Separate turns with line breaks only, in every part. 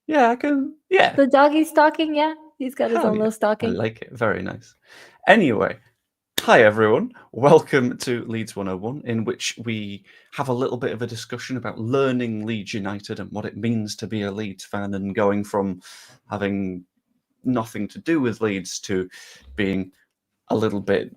Yeah, I can. Yeah.
The doggy stocking, yeah. He's got his
Hell
own
yeah.
little
I
stocking.
like it. Very nice. Anyway, hi everyone. Welcome to Leeds 101, in which we have a little bit of a discussion about learning Leeds United and what it means to be a Leeds fan and going from having nothing to do with Leeds to being a little bit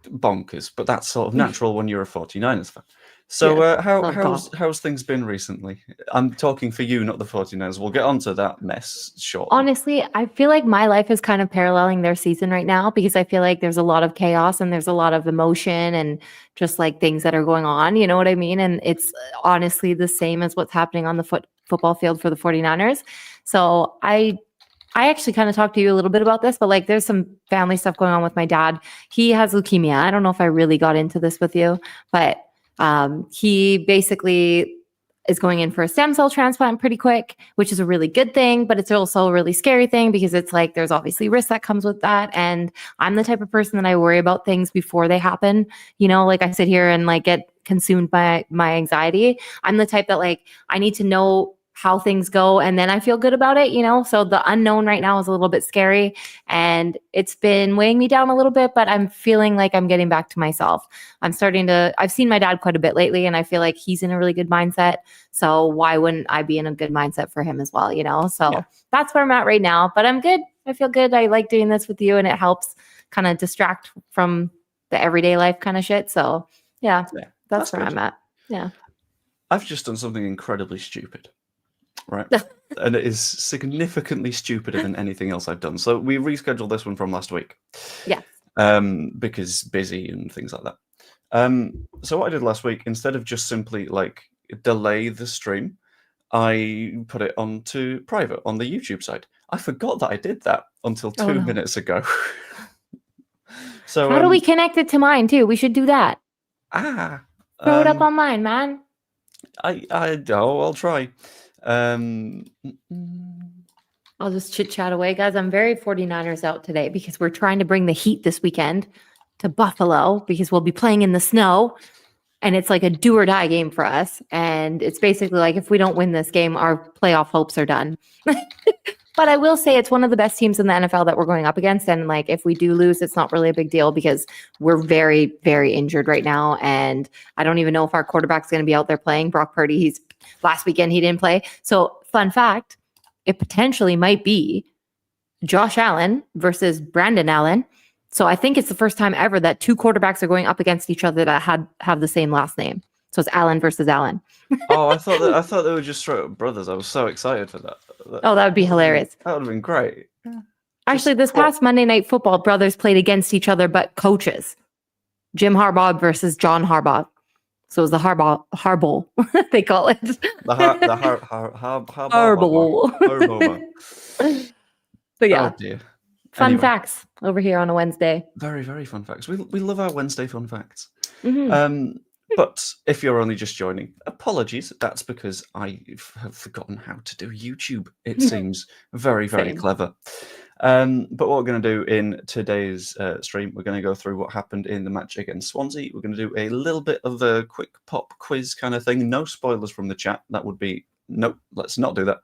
bonkers. But that's sort of natural when you're a 49ers fan. So
Yes. Oh
how's things been recently? I'm talking for you, not the 49ers. We'll get onto that mess shortly.
Honestly, I feel like my life is kind of paralleling their season right now because I feel like there's a lot of chaos and there's a lot of emotion and just like things that are going on. You know what I mean? And it's honestly the same as what's happening on the football field for the 49ers. So I actually kind of talked to you a little bit about this, but like there's some family stuff going on with my dad. He has leukemia. I don't know if I really got into this with you, but he basically is going in for a stem cell transplant pretty quick, which is a really good thing, but it's also a really scary thing because it's like there's obviously risk that comes with that. And I'm the type of person that I worry about things before they happen. You know, like I sit here and like get consumed by my anxiety. I'm the type that like I need to know how things go and then I feel good about it, you know? So the unknown right now is a little bit scary and it's been weighing me down a little bit, but I'm feeling like I'm getting back to myself. I've seen my dad quite a bit lately and I feel like he's in a really good mindset. So why wouldn't I be in a good mindset for him as well, you know? So that's where I'm at right now, but I'm good. I feel good. I like doing this with you and it helps kind of distract from the everyday life kind of shit. So yeah, that's where I'm at. Yeah.
I've just done something incredibly stupid. Right. And it is significantly stupider than anything else I've done. So we rescheduled this one from last week.
Yeah.
Because busy and things like that. So what I did last week, instead of just simply like delay the stream, I put it onto private on the YouTube side. I forgot that I did that until 2 minutes ago. So
how do we connect it to mine too? We should do that. Throw it up on mine, man.
I'll try.
I'll just chit chat away, guys. I'm very 49ers out today because we're trying to bring the heat this weekend to Buffalo because we'll be playing in the snow and it's like a do or die game for us. And it's basically like if we don't win this game, our playoff hopes are done. But I will say it's one of the best teams in the NFL that we're going up against. And like if we do lose, it's not really a big deal because we're very, very injured right now. And I don't even know if our quarterback's going to be out there playing. Brock Purdy, last weekend he didn't play. So fun fact, it potentially might be Josh Allen versus Brandon Allen. So I think it's the first time ever that two quarterbacks are going up against each other that have the same last name. So it's Allen versus Allen.
Oh, I thought they were just straight up brothers. I was so excited for that.
Oh, that would be hilarious.
That would have been great.
Actually, this past Monday Night Football, brothers played against each other, but coaches. Jim Harbaugh versus John Harbaugh. So it was the Harbaugh, they call it.
The Harbaugh.
So yeah.
Oh dear.
Fun facts over here on a Wednesday.
Very, very fun facts. We love our Wednesday fun facts. Mm-hmm. But if you're only just joining, apologies. That's because I have forgotten how to do YouTube. It seems very, very clever. But what we're going to do in today's stream, we're going to go through what happened in the match against Swansea. We're going to do a little bit of a quick pop quiz kind of thing. No spoilers from the chat. That would be, nope, let's not do that.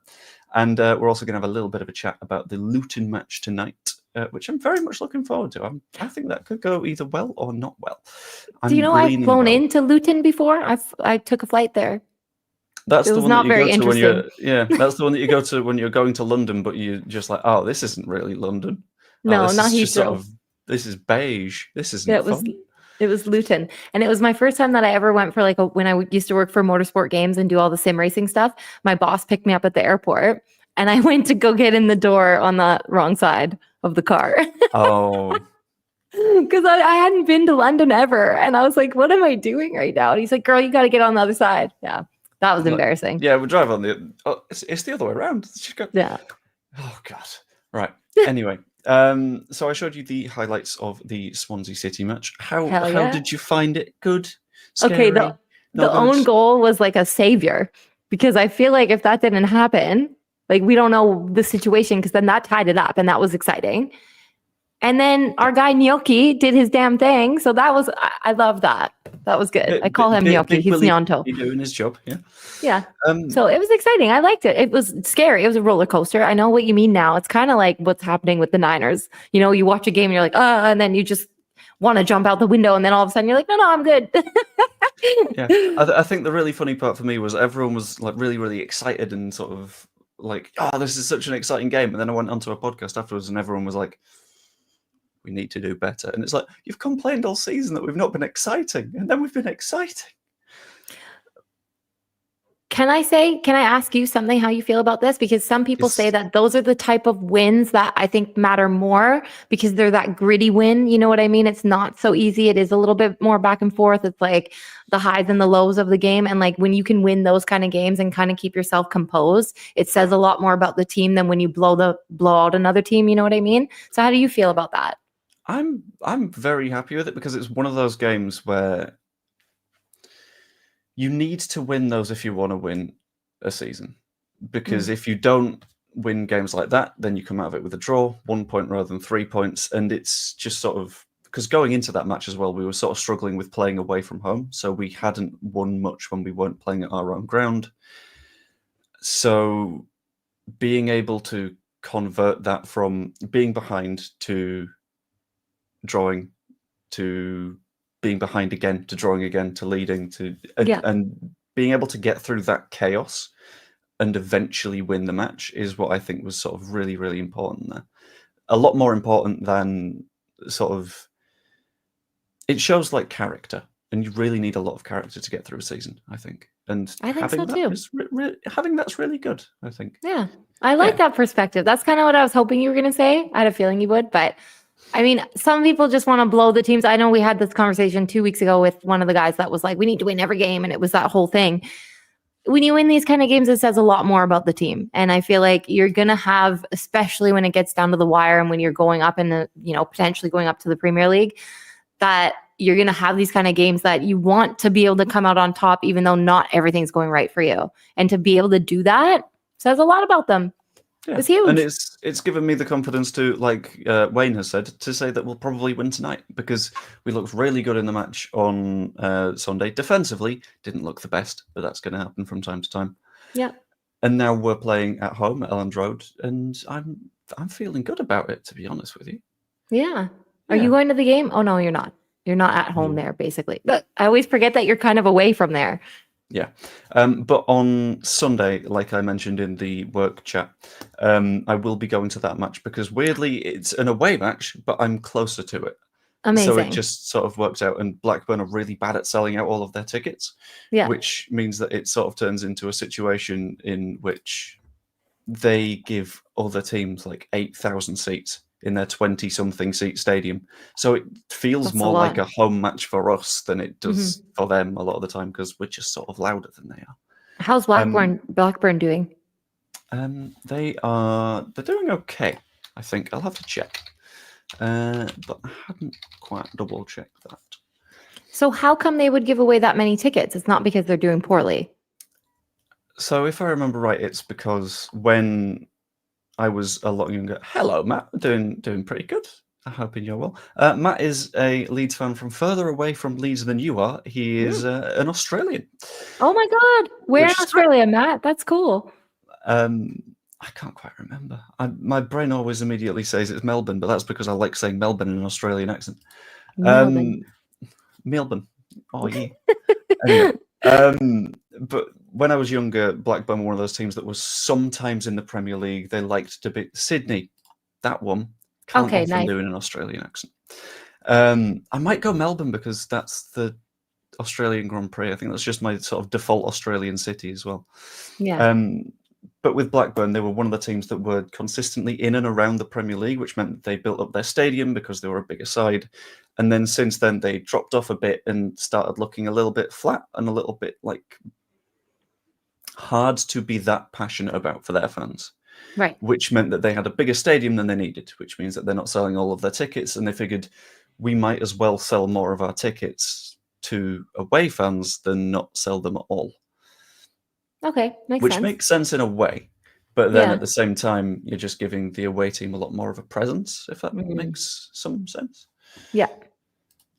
And we're also going to have a little bit of a chat about the Luton match tonight, which I'm very much looking forward to. I think that could go either well or not well.
Do you know I've flown into Luton before? I took a flight there.
That's the one that you go to when you're that's the one that you go to when you're going to London, but you're just like, oh, this isn't really London.
No, not Heathrow.
This is beige. This isn't fun.
It was Luton. And it was my first time that I ever went for like when I used to work for motorsport games and do all the sim racing stuff. My boss picked me up at the airport and I went to go get in the door on the wrong side of the car.
Oh.
Because I hadn't been to London ever. And I was like, what am I doing right now? And he's like, girl, you got to get on the other side. Yeah. That was embarrassing.
Yeah, we drive on the... Oh, it's the other way around.
Yeah.
Oh, God. Right. Anyway. So I showed you the highlights of the Swansea City match. How did you find it? Good? Scary?
Okay, the own goal was like a savior. Because I feel like if that didn't happen, like we don't know the situation because then that tied it up and that was exciting. And then our guy Gnocchi did his damn thing. So that was, I love that. That was good. I call him Gnocchi. He's Gnonto.
He's doing his job. Yeah.
Yeah. So it was exciting. I liked it. It was scary. It was a roller coaster. I know what you mean now. It's kind of like what's happening with the Niners. You know, you watch a game and you're like, and then you just want to jump out the window. And then all of a sudden you're like, no, I'm good.
Yeah. I think the really funny part for me was everyone was like really, really excited and sort of like, oh, this is such an exciting game. And then I went onto a podcast afterwards and everyone was like, we need to do better. And it's like, you've complained all season that we've not been exciting. And then we've been exciting.
Can I ask you something, how you feel about this? Because some people say that those are the type of wins that I think matter more because they're that gritty win. You know what I mean? It's not so easy. It is a little bit more back and forth. It's like the highs and the lows of the game. And like when you can win those kind of games and kind of keep yourself composed, it says a lot more about the team than when you blow out another team. You know what I mean? So how do you feel about that?
I'm very happy with it because it's one of those games where you need to win those if you want to win a season. Because if you don't win games like that, then you come out of it with a draw, 1 point rather than 3 points. And it's just sort of, because going into that match as well, we were sort of struggling with playing away from home. So we hadn't won much when we weren't playing at our own ground. So being able to convert that from being behind to drawing to being behind again to drawing again to leading to and being able to get through that chaos and eventually win the match is what I think was sort of really, really important there. A lot more important than sort of, it shows like character, and you really need a lot of character to get through a season, I think. And
I think so too.
Having that's really good, I think.
Yeah, I like that perspective. That's kind of what I was hoping you were going to say. I had a feeling you would, but I mean, some people just want to blow the teams. I know we had this conversation 2 weeks ago with one of the guys that was like, we need to win every game. And it was that whole thing. When you win these kind of games, it says a lot more about the team. And I feel like you're going to have, especially when it gets down to the wire and when you're going up and, potentially going up to the Premier League, that you're going to have these kind of games that you want to be able to come out on top, even though not everything's going right for you. And to be able to do that says a lot about them.
Yeah.
It's huge.
And it's given me the confidence to, like Wayne has said, to say that we'll probably win tonight because we looked really good in the match on Sunday. Defensively, didn't look the best, but that's going to happen from time to time.
Yeah.
And now we're playing at home at Elland Road, and I'm feeling good about it, to be honest with you.
Yeah. Are you going to the game? Oh, no, you're not. You're not at home there, basically. But I always forget that you're kind of away from there.
Yeah. But on Sunday, like I mentioned in the work chat, I will be going to that match because weirdly it's an away match, but I'm closer to it.
Amazing.
So it just sort of works out. And Blackburn are really bad at selling out all of their tickets, which means that it sort of turns into a situation in which they give other teams like 8,000 seats in their 20-something seat stadium. So it feels more like a home match for us than it does for them a lot of the time because we're just sort of louder than they are.
How's Blackburn doing?
They're doing okay, I think. I'll have to check. But I hadn't quite double checked that.
So how come they would give away that many tickets? It's not because they're doing poorly.
So if I remember right, it's because when I was a lot younger. Hello, Matt. Doing pretty good. I'm hoping you're well. Matt is a Leeds fan from further away from Leeds than you are. He is an Australian.
Oh my God. Where in Australia, Matt? That's cool.
I can't quite remember. My brain always immediately says it's Melbourne, but that's because I like saying Melbourne in an Australian accent. Melbourne. Oh, yeah. Anyway, but when I was younger, Blackburn were one of those teams that was sometimes in the Premier League. They liked to be Sydney. That one can't often do in an Australian accent. I might go Melbourne because that's the Australian Grand Prix. I think that's just my sort of default Australian city as well.
Yeah.
But with Blackburn, they were one of the teams that were consistently in and around the Premier League, which meant they built up their stadium because they were a bigger side. And then since then, they dropped off a bit and started looking a little bit flat and a little bit like hard to be that passionate about for their fans.
Right.
Which meant that they had a bigger stadium than they needed, which means that they're not selling all of their tickets. And they figured we might as well sell more of our tickets to away fans than not sell them at all.
Okay,
Which makes sense in a way, But then at the same time, you're just giving the away team a lot more of a presence, if that makes some sense.
Yeah.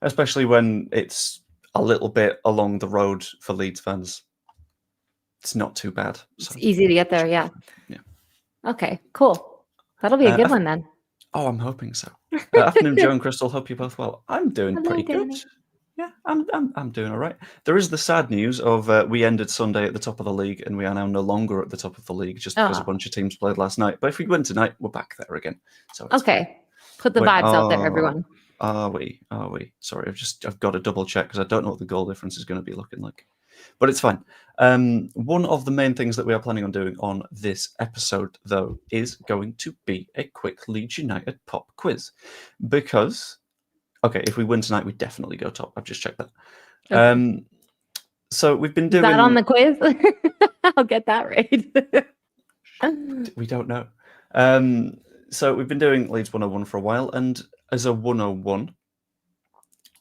Especially when it's a little bit along the road for Leeds fans. It's not too bad.
It's easy to get there, yeah.
Yeah.
Okay, cool. That'll be a good one then.
Oh, I'm hoping so. Afternoon, Joe and Crystal. Hope you're both well. I'm doing pretty good. Yeah, I'm doing all right. There is the sad news of we ended Sunday at the top of the league, and we are now no longer at the top of the league just because a bunch of teams played last night. But if we win tonight, we're back there again. So it's
okay, fine. Put the vibes out there, everyone.
Are we? Sorry, I've got to double check because I don't know what the goal difference is going to be looking like. But it's fine. One of the main things that we are planning on doing on this episode, though, is going to be a quick Leeds United pop quiz. Because, okay, if we win tonight, we definitely go top. I've just checked that. Okay. So we've been doing...
Is that on the quiz? I'll get that right.
We don't know. So we've been doing Leeds 101 for a while, and as a 101...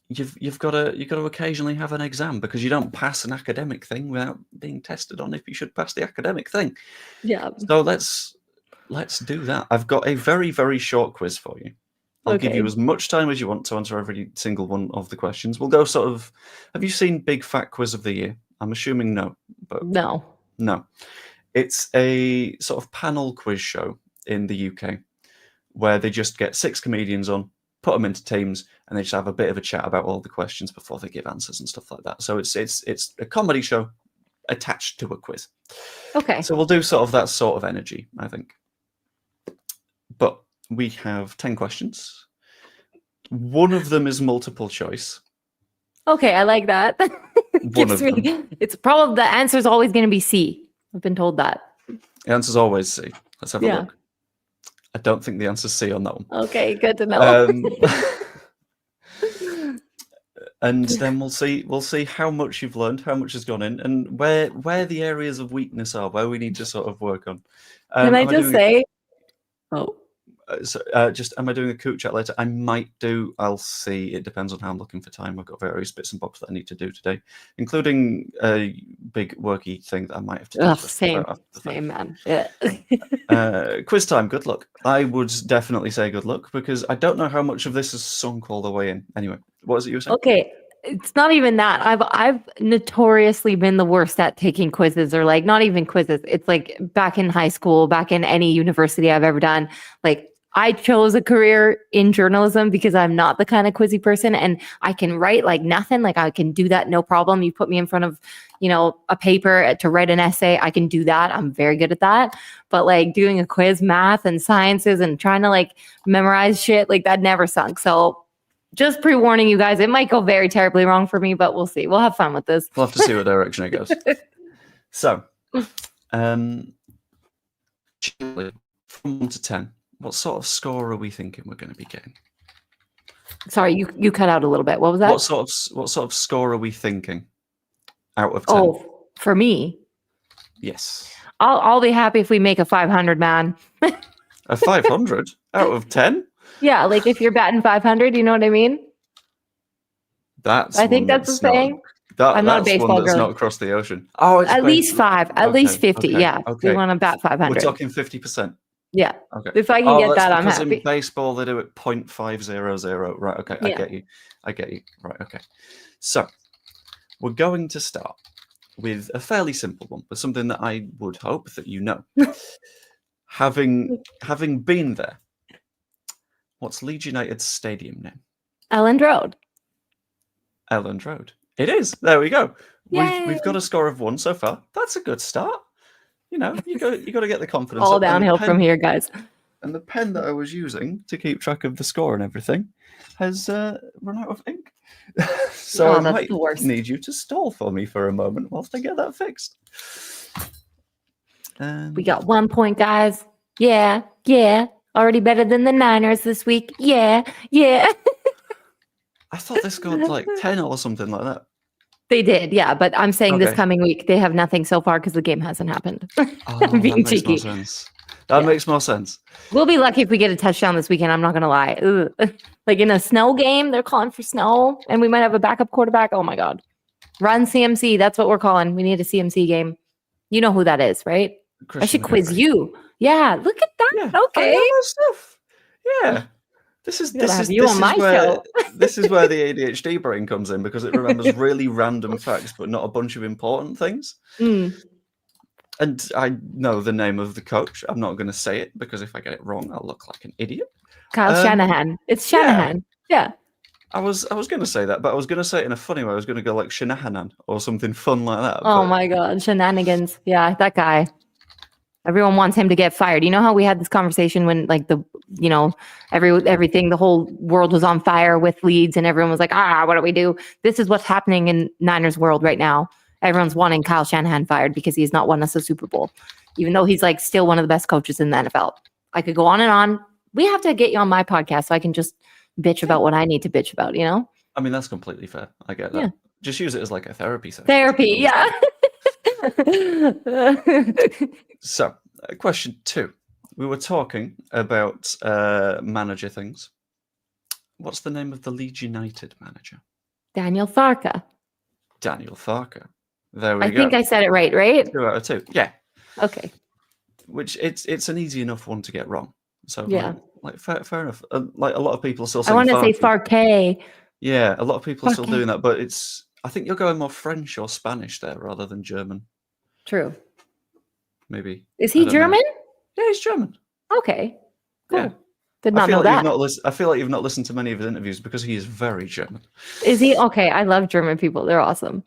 You've got to occasionally have an exam because you don't pass an academic thing without being tested on if you should pass the academic thing.
Yeah.
So let's do that. I've got a very, very short quiz for you. I'll give you as much time as you want to answer every single one of the questions. We'll go sort of... Have you seen Big Fat Quiz of the Year? I'm assuming no. But
No.
It's a sort of panel quiz show in the UK where they just get 6 comedians on, put them into teams, and they just have a bit of a chat about all the questions before they give answers and stuff like that. So it's a comedy show attached to a quiz.
Okay.
So we'll do sort of that sort of energy, I think. But we have 10 questions. One of them is multiple choice.
Okay, I like that. It's probably the answer is always going to be C. I've been told that.
The answer's always C. Let's have a look. I don't think the answer's C on that one.
Okay, good to know.
And then we'll see how much you've learned, how much has gone in, and where the areas of weakness are, where we need to sort of work on.
Can I just say?
Am I doing a coot chat later? I might do. I'll see. It depends on how I'm looking for time. I've got various bits and bobs that I need to do today, including a big worky thing that I might have to do.
Same, man. Yeah.
Quiz time. Good luck. I would definitely say good luck because I don't know how much of this is sunk all the way in. Anyway, what was it you were saying?
Okay. It's not even that. I've notoriously been the worst at taking quizzes, or like not even quizzes. It's like back in high school, back in any university I've ever done. Like I chose a career in journalism because I'm not the kind of quizzy person, and I can write like nothing. Like I can do that, no problem. You put me in front of, a paper to write an essay, I can do that. I'm very good at that. But like doing a quiz, math and sciences and trying to like memorize shit, like that never sunk. So just pre-warning you guys, it might go very terribly wrong for me, but we'll see. We'll have fun with this.
We'll have to see what direction it goes. So, from 1 to 10, what sort of score are we thinking we're going to be getting?
Sorry, you cut out a little bit. What was that?
What sort of score are we thinking out of 10?
Oh, for me?
Yes.
I'll be happy if we make a 500, man.
A 500 out of 10?
Yeah, like if you're batting 500, you know what I mean? I think that's the saying. I'm not a baseball girl.
That's not across the ocean. Oh,
at least 5, at least 50. Okay, yeah, okay. We want to bat 500.
We're talking 50%.
Yeah.
Okay.
If I can get that, I'm happy.
Because in baseball they do it 0.500. Right. Okay. I get you. Right. Okay. So we're going to start with a fairly simple one, but something that I would hope that you know. having been there, what's Leeds United's stadium name?
Elland Road.
Elland Road. It is. There we go. We've got a score of 1 so far. That's a good start. You got to get the confidence.
All downhill from here, guys.
And the pen that I was using to keep track of the score and everything has run out of ink. So I might need you to stall for me for a moment whilst I get that fixed.
We got 1 point, guys. Yeah. Already better than the Niners this week. Yeah.
I thought they scored like 10 or something like that.
They did, yeah. But I'm saying this coming week, they have nothing so far because the game hasn't happened.
I'm being cheeky. That makes more sense.
We'll be lucky if we get a touchdown this weekend. I'm not going to lie. Ugh. Like in a snow game, they're calling for snow, and we might have a backup quarterback. Oh, my God. Run CMC. That's what we're calling. We need a CMC game. You know who that is, right? I should
Christian
quiz
McCaffrey.
you. Yeah, look at that.
Yeah,
Okay.
I know my stuff. Yeah. This is
show.
this is where the ADHD brain comes in, because it remembers really random facts but not a bunch of important things. And I know the name of the coach. I'm not going to say it, because if I get it wrong, I'll look like an idiot.
Kyle Shanahan. It's Shanahan. Yeah.
I was going to say that, but I was going to say it in a funny way. I was going to go like Shanahanan or something fun like that.
Oh my God, shenanigans. Yeah, that guy. Everyone wants him to get fired. You know how we had this conversation when like everything, the whole world was on fire with Leeds and everyone was like, what do we do? This is what's happening in Niners world right now. Everyone's wanting Kyle Shanahan fired because he's not won us a Super Bowl, even though he's like still one of the best coaches in the NFL. I could go on and on. We have to get you on my podcast so I can just bitch about what I need to bitch about, you know?
I mean, that's completely fair. I get that. Yeah. Just use it as like a therapy session.
Therapy, yeah.
So, question 2. We were talking about manager things. What's the name of the Leeds United manager?
Daniel Farke.
Daniel Farke. There we go.
I think I said it right?
2 out of 2. Yeah.
Okay.
Which it's an easy enough one to get wrong. So
yeah,
like fair enough. Like a lot of people still saying
I want to say Farke.
Yeah, a lot of people are still doing that, but I think you're going more French or Spanish there rather than German.
True.
Maybe.
Is he German?
Yeah, he's German.
Okay. Cool.
Yeah.
Did not know that.
I feel like you've not listened to many of his interviews, because he is very German.
Is he? Okay, I love German people. They're awesome.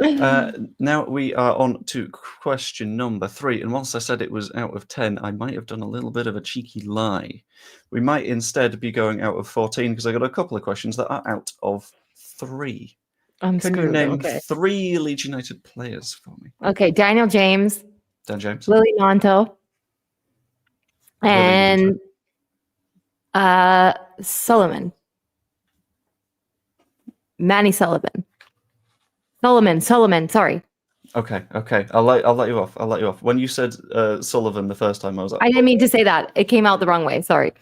Now we are on to question number 3. And whilst I said it was out of 10, I might have done a little bit of a cheeky lie. We might instead be going out of 14, because I got a couple of questions that are out of 3.
Can
you name 3 Leeds United players for me?
Okay, Daniel James.
Dan James.
Willie Monto. And Sullivan. Manny Sullivan. Solomon, sorry.
Okay. I'll let you off. When you said Sullivan the first time, I was like,
I didn't mean to say that. It came out the wrong way. Sorry.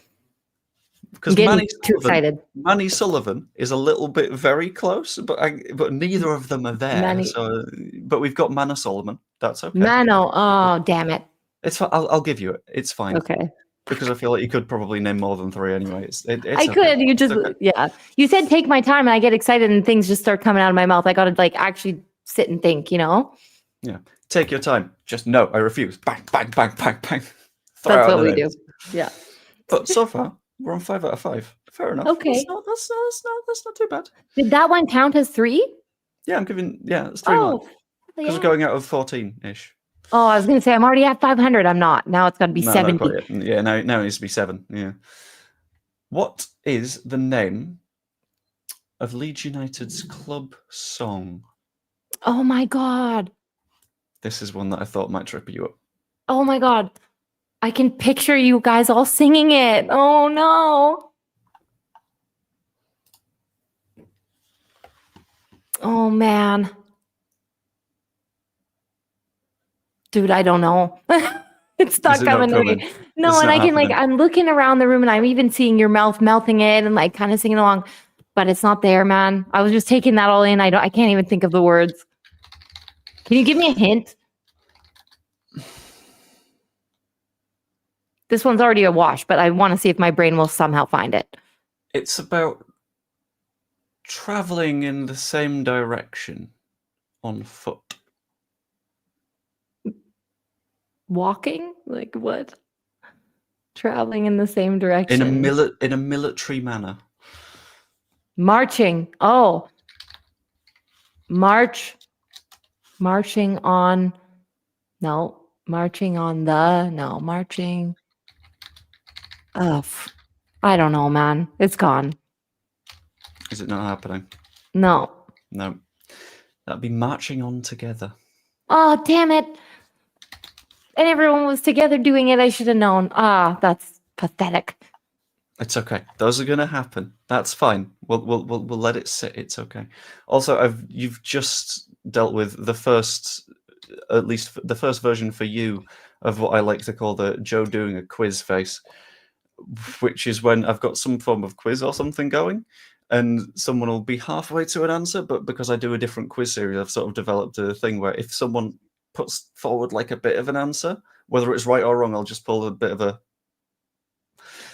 Because
too excited.
Manny Sullivan is a little bit very close, but neither of them are there. But we've got Manor Solomon. That's okay.
Mano. Oh, damn it.
It's fine. I'll give you it. It's fine.
Okay.
Because I feel like you could probably name more than 3 anyway.
I could. You just, yeah. You said take my time, and I get excited, and things just start coming out of my mouth. I got to like actually sit and think, you know?
Yeah. Take your time. Just no, I refuse. Bang, bang, bang, bang, bang.
That's what we do. Yeah.
But so far, we're on 5 out of 5. Fair enough.
Okay.
That's not too bad.
Did that one count as 3?
Yeah, it's 3 more. Because we're going out of 14-ish.
Oh, I was going to say, I'm already at 500. I'm not. Now it's got to be 70.
Yeah, now it needs to be 7. Yeah. What is the name of Leeds United's club song?
Oh, my God.
This is one that I thought might trip you up.
Oh, my God. I can picture you guys all singing it. Oh, no. Oh, man. Dude, I don't know. It's not coming to me. No, and I can I'm looking around the room and I'm even seeing your mouth melting it and like kind of singing along, but it's not there, man. I was just taking that all in. I can't even think of the words. Can you give me a hint? This one's already a wash, but I want to see if my brain will somehow find it.
It's about traveling in the same direction on foot.
Walking? Like what? Traveling in the same direction.
In a military manner.
Marching. Oh. Marching on. No. Marching on the. No. Marching. Oh. I don't know, man. It's gone.
Is it not happening?
No.
No. That'd be marching on together.
Oh, damn it. And everyone was together doing it. I should have known. That's pathetic.
It's okay. Those are going to happen. That's fine. We'll let it sit. It's okay. Also, you've just dealt with the first, at least the first version for you of what I like to call the Joe doing a quiz face, which is when I've got some form of quiz or something going, and someone will be halfway to an answer, but because I do a different quiz series, I've sort of developed a thing where if someone puts forward like a bit of an answer. Whether it's right or wrong, I'll just pull a bit of a.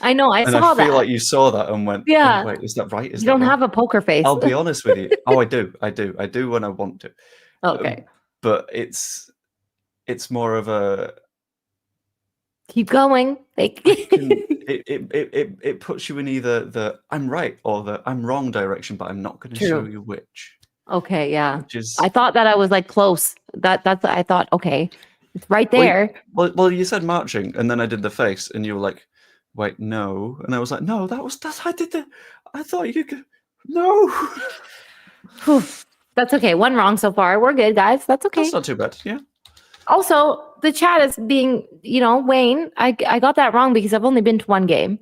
I know. I
And
saw
I feel
that.
like you saw that and went,
Yeah.
"Oh, wait, is that right? Is
You
that
don't
wrong?"
have a poker face.
I'll be honest with you. Oh, I do when I want to.
Okay.
But it's more of a.
Keep going.
It puts you in either the I'm right or the I'm wrong direction, but I'm not going to show you which.
Okay, yeah.
Which is,
I thought that I was like close. That's I thought, okay, it's right there.
Well, you said marching, and then I did the face, and you were like, "Wait, no," and I was like, "No, that's I did the. I thought you could. No."
Whew. That's okay. One wrong so far. We're good, guys. That's okay.
That's not too bad. Yeah.
Also, the chat is being, Wayne, I got that wrong because I've only been to one game.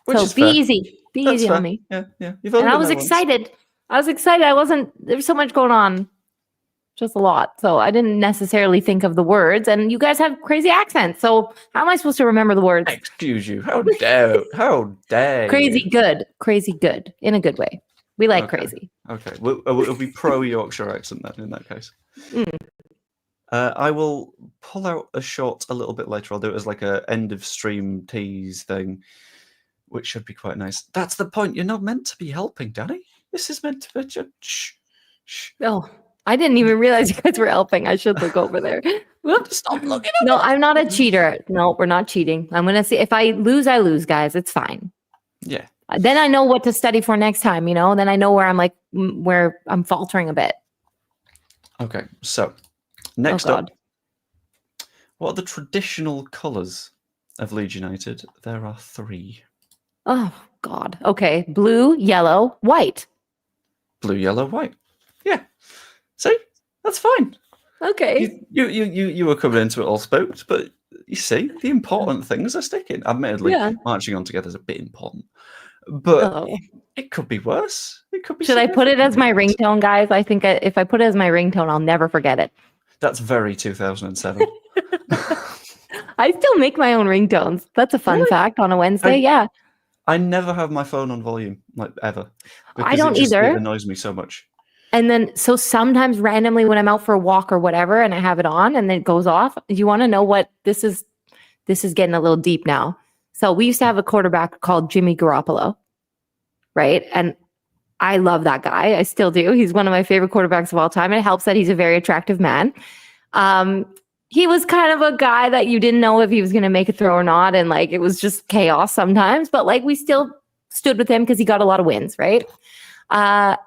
Which
so
is
be
fair.
easy. Be
That's
easy
fair.
on me.
Yeah.
And I was excited. I there was so much going on. Just a lot. So I didn't necessarily think of the words. And you guys have crazy accents. So how am I supposed to remember the words?
Excuse you. How dare
Crazy
you?
good. Crazy good. In a good way. We like crazy.
Okay. It'll be pro Yorkshire accent then in that case. I will pull out a shot a little bit later. I'll do it as like a end of stream tease thing, which should be quite nice. That's the point. You're not meant to be helping, Danny. This is meant to be shh.
Oh, I didn't even realize you guys were helping. I should look over there. Whoops.
Stop looking.
No, I'm not a cheater. No, we're not cheating. I'm gonna see if I lose, I lose, guys. It's fine.
Yeah.
Then I know what to study for next time. Then I know where I'm faltering a bit.
Okay, so next up, what are the traditional colours of Leeds United? There are 3.
Oh God. Okay, blue, yellow, white.
Blue, yellow, white. Yeah. See, that's fine.
Okay.
You were coming into it all spooked, but you see, the important things are sticking. Admittedly, marching on together is a bit important, but it could be worse. It could be.
Should I put it as my ringtone, guys? I think if I put it as my ringtone, I'll never forget it.
That's very 2007.
I still make my own ringtones. That's a fun fact on a Wednesday. Yeah.
I never have my phone on volume, like ever.
I don't either.
It annoys me so much.
And then, so sometimes randomly when I'm out for a walk or whatever, and I have it on and then it goes off, you want to know what this is? This is getting a little deep now. So we used to have a quarterback called Jimmy Garoppolo, right? And I love that guy. I still do. He's one of my favorite quarterbacks of all time. And it helps that he's a very attractive man. He was kind of a guy that you didn't know if he was going to make a throw or not. And like, it was just chaos sometimes, but like we still stood with him because he got a lot of wins, right?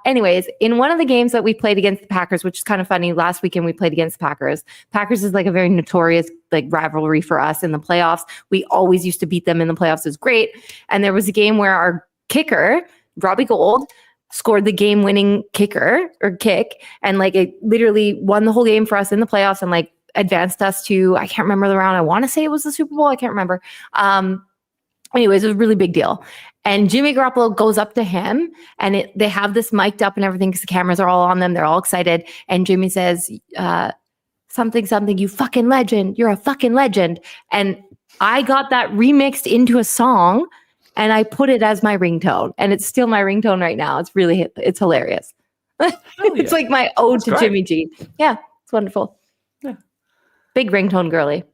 Anyways, in one of the games that we played against the Packers, which is kind of funny, last weekend we played against the Packers. Packers is like a very notorious like rivalry for us in the playoffs. We always used to beat them in the playoffs. It was great. And there was a game where our kicker, Robbie Gould, scored the game-winning kick, and like it literally won the whole game for us in the playoffs and like advanced us to, I can't remember the round. I want to say it was the Super Bowl. I can't remember. Anyways, it was a really big deal. And Jimmy Garoppolo goes up to him and they have this mic'd up and everything because the cameras are all on them. They're all excited. And Jimmy says, something, you fucking legend. You're a fucking legend. And I got that remixed into a song and I put it as my ringtone. And it's still my ringtone right now. It's hilarious. It's like my ode to Jimmy G. Yeah, it's wonderful.
Yeah.
Big ringtone girly.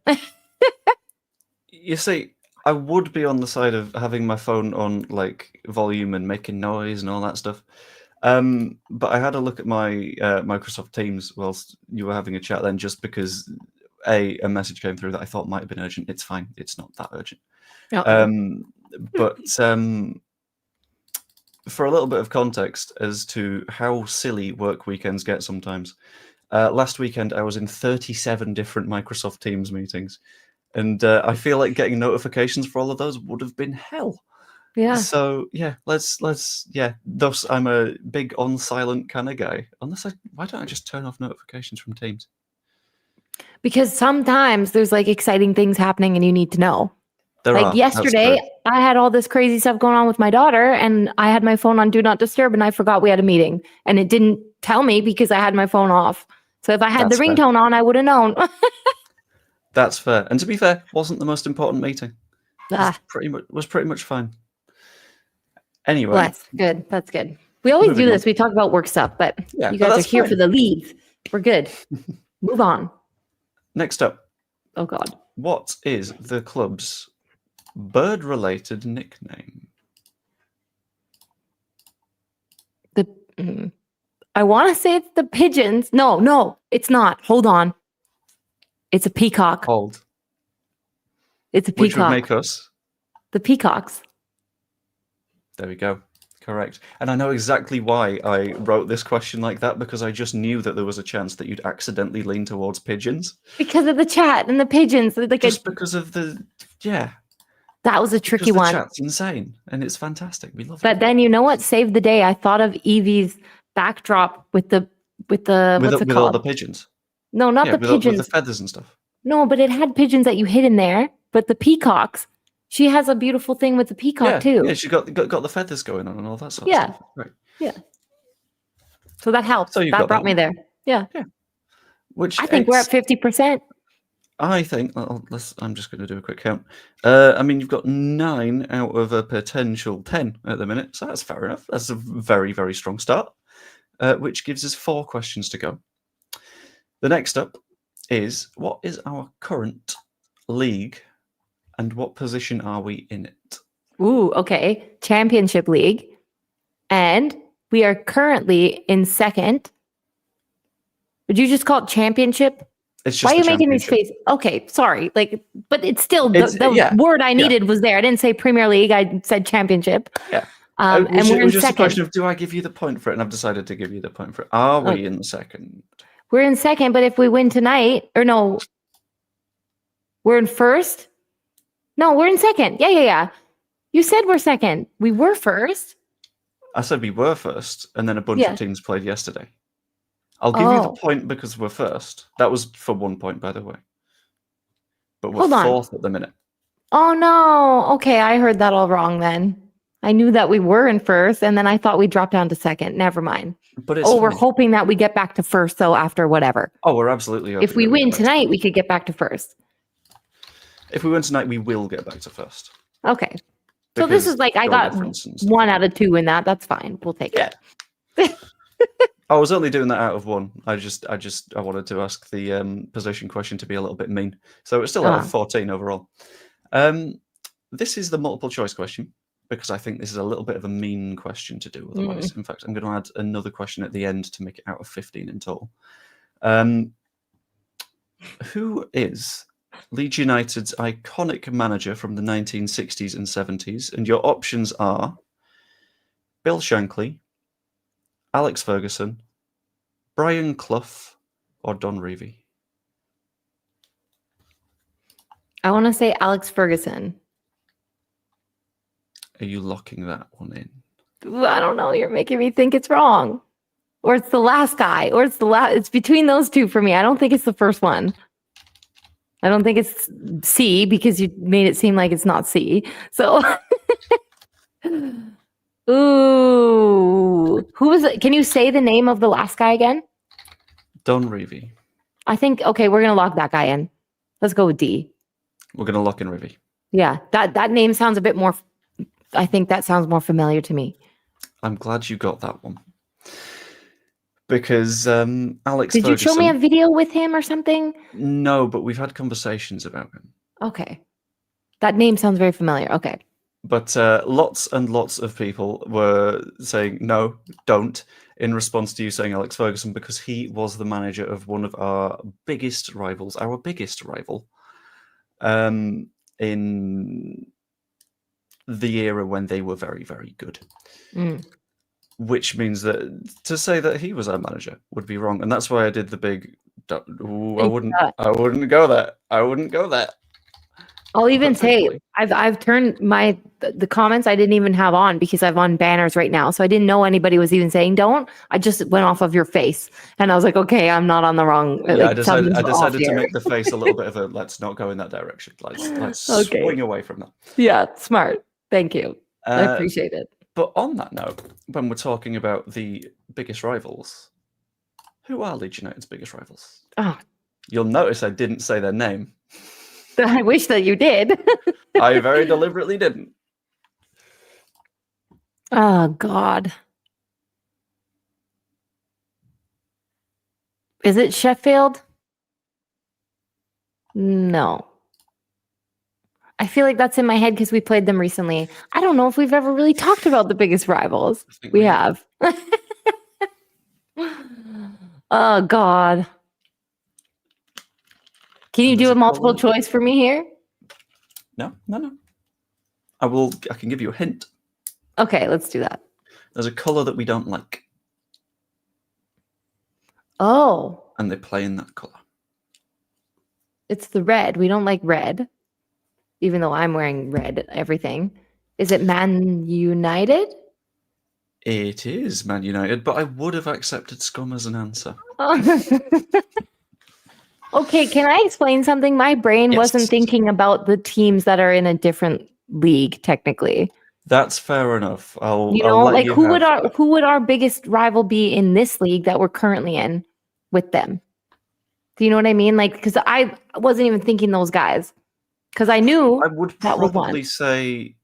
You see, I would be on the side of having my phone on like volume and making noise and all that stuff. But I had a look at my Microsoft Teams whilst you were having a chat then, just because a message came through that I thought might have been urgent. It's fine. It's not that urgent. But for a little bit of context as to how silly work weekends get sometimes, last weekend I was in 37 different Microsoft Teams meetings. And I feel like getting notifications for all of those would have been hell.
Yeah.
So yeah, let's Thus, I'm a big on silent kind of guy. Why don't I just turn off notifications from Teams?
Because sometimes there's like exciting things happening and you need to know. Like yesterday, I had all this crazy stuff going on with my daughter, and I had my phone on Do Not Disturb, and I forgot we had a meeting, and it didn't tell me because I had my phone off. So if I had the ringtone on, I would have known.
That's fair. And to be fair, wasn't the most important meeting. Was pretty much fine. Anyway.
Well, that's good. We always do this. We talk about work stuff, but you guys are here for the leads. We're good. Move on.
Next up.
Oh, God.
What is the club's bird-related nickname?
I want to say it's the Pigeons. No, it's not. Hold on. It's a peacock.
Hold.
It's a
Which would
peacock.
make us
The Peacocks.
There we go. Correct. And I know exactly why I wrote this question like that, because I just knew that there was a chance that you'd accidentally lean towards pigeons.
Because of the chat and the pigeons.
Just because of the, yeah.
That was a tricky
because
one.
The chat's insane and it's fantastic. We love it.
But then you know what saved the day? I thought of Evie's backdrop with the what's it
with
called?
all the pigeons.
No, not the pigeons.
With the feathers and stuff.
No, but it had pigeons that you hid in there. But the peacocks, she has a beautiful thing with the peacock too.
Yeah, she got the feathers going on and all that sort of stuff. Right.
Yeah. So that helped. So that brought me there. Yeah.
Yeah. Which
I think we're at 50%.
I think I'm just going to do a quick count. I mean, you've got 9 out of a potential 10 at the minute, so that's fair enough. That's a very, very strong start, which gives us 4 questions to go. The next up is, what is our current league and what position are we in it?
Ooh, okay. Championship League. And we are currently in 2nd. Would you just call it championship?
It's just
Why are you making these faces? Okay, sorry. But it's still the word I needed was there. I didn't say Premier League. I said championship.
Yeah.
And we're in
just
2nd.
A question of, do I give you the point for it? And I've decided to give you the point for it. Are we in 2nd?
We're in 2nd, but if we win tonight, or no, we're in 1st. No, we're in 2nd. Yeah. You said we're 2nd. We were 1st.
I said we were 1st, and then a bunch of teams played yesterday. I'll give you the point because we're 1st. That was for 1 point, by the way. But we're 4th at the minute.
Oh, no. Okay, I heard that all wrong then. I knew that we were in 1st, and then I thought we dropped down to 2nd. Never mind.
But it's
we're hoping that we get back to 1st, though, after whatever.
Oh, we're absolutely hoping.
If we win tonight, we could get back to 1st.
If we win tonight, we will get back to 1st.
Okay. So this is I got 1 out of 2 in that. That's fine. We'll take it.
I was only doing that out of 1. I wanted to ask the position question to be a little bit mean. So it's still out of 14 overall. This is the multiple choice question, because I think this is a little bit of a mean question to do otherwise. In fact, I'm going to add another question at the end to make it out of 15 in total. Who is Leeds United's iconic manager from the 1960s and 70s? And your options are Bill Shankly, Alex Ferguson, Brian Clough, or Don Revie?
I want to say Alex Ferguson.
Are you locking that one in?
I don't know. You're making me think it's wrong. Or it's the last guy. Or it's it's between those two for me. I don't think it's the first one. I don't think it's C, because you made it seem like it's not C. So, ooh, who was it? Can you say the name of the last guy again?
Don Revie.
I think, okay, we're going to lock that guy in. Let's go with D.
We're going to lock in Revie.
Yeah, that name sounds a bit more, I think that sounds more familiar to me.
I'm glad you got that one. Because Alex
Did
Ferguson,
you show me a video with him or something?
No, but we've had conversations about him.
Okay. That name sounds very familiar. Okay.
But lots and lots of people were saying, no, don't, in response to you saying Alex Ferguson, because he was the manager of one of our biggest rivals, our biggest rival, in the era when they were very, very good. Which means that to say that he was our manager would be wrong. And that's why I did the big, ooh, I wouldn't go there. I wouldn't go there.
I'll even say I've turned the comments I didn't even have on, because I've on banners right now. So I didn't know anybody was even saying don't. I just went off of your face, and I was like, okay, I'm not on the wrong.
Yeah, I decided to make the face a little bit of a let's not go in that direction. Let's swing away from that.
Yeah, smart. Thank you. I appreciate it.
But on that note, when we're talking about the biggest rivals, who are Leeds United's biggest rivals?
Oh.
You'll notice I didn't say their name.
I wish that you did.
I very deliberately didn't.
Oh, God. Is it Sheffield? No. I feel like that's in my head because we played them recently. I don't know if we've ever really talked about the biggest rivals.
I think
We have. Oh, God. Can you
And
do
there's
a
a
multiple
colour.
choice for me here?
No. I can give you a hint.
Okay, let's do that.
There's a colour that we don't like,
Oh,
and they play in that colour.
it's the red. We don't like red, even though I'm wearing red everything. Is it Man United?
It is Man United, but I would have accepted Scum as an answer.
Okay, can I explain something? My brain
Yes.
wasn't thinking about the teams that are in a different league, technically.
That's fair enough. I'll let
Like
you
who
have
would our
that.
who would our biggest rival be in this league that we're currently in with them? Do you know what I mean? Like, because I wasn't even thinking those guys. Because I knew
I would
that was one.
probably say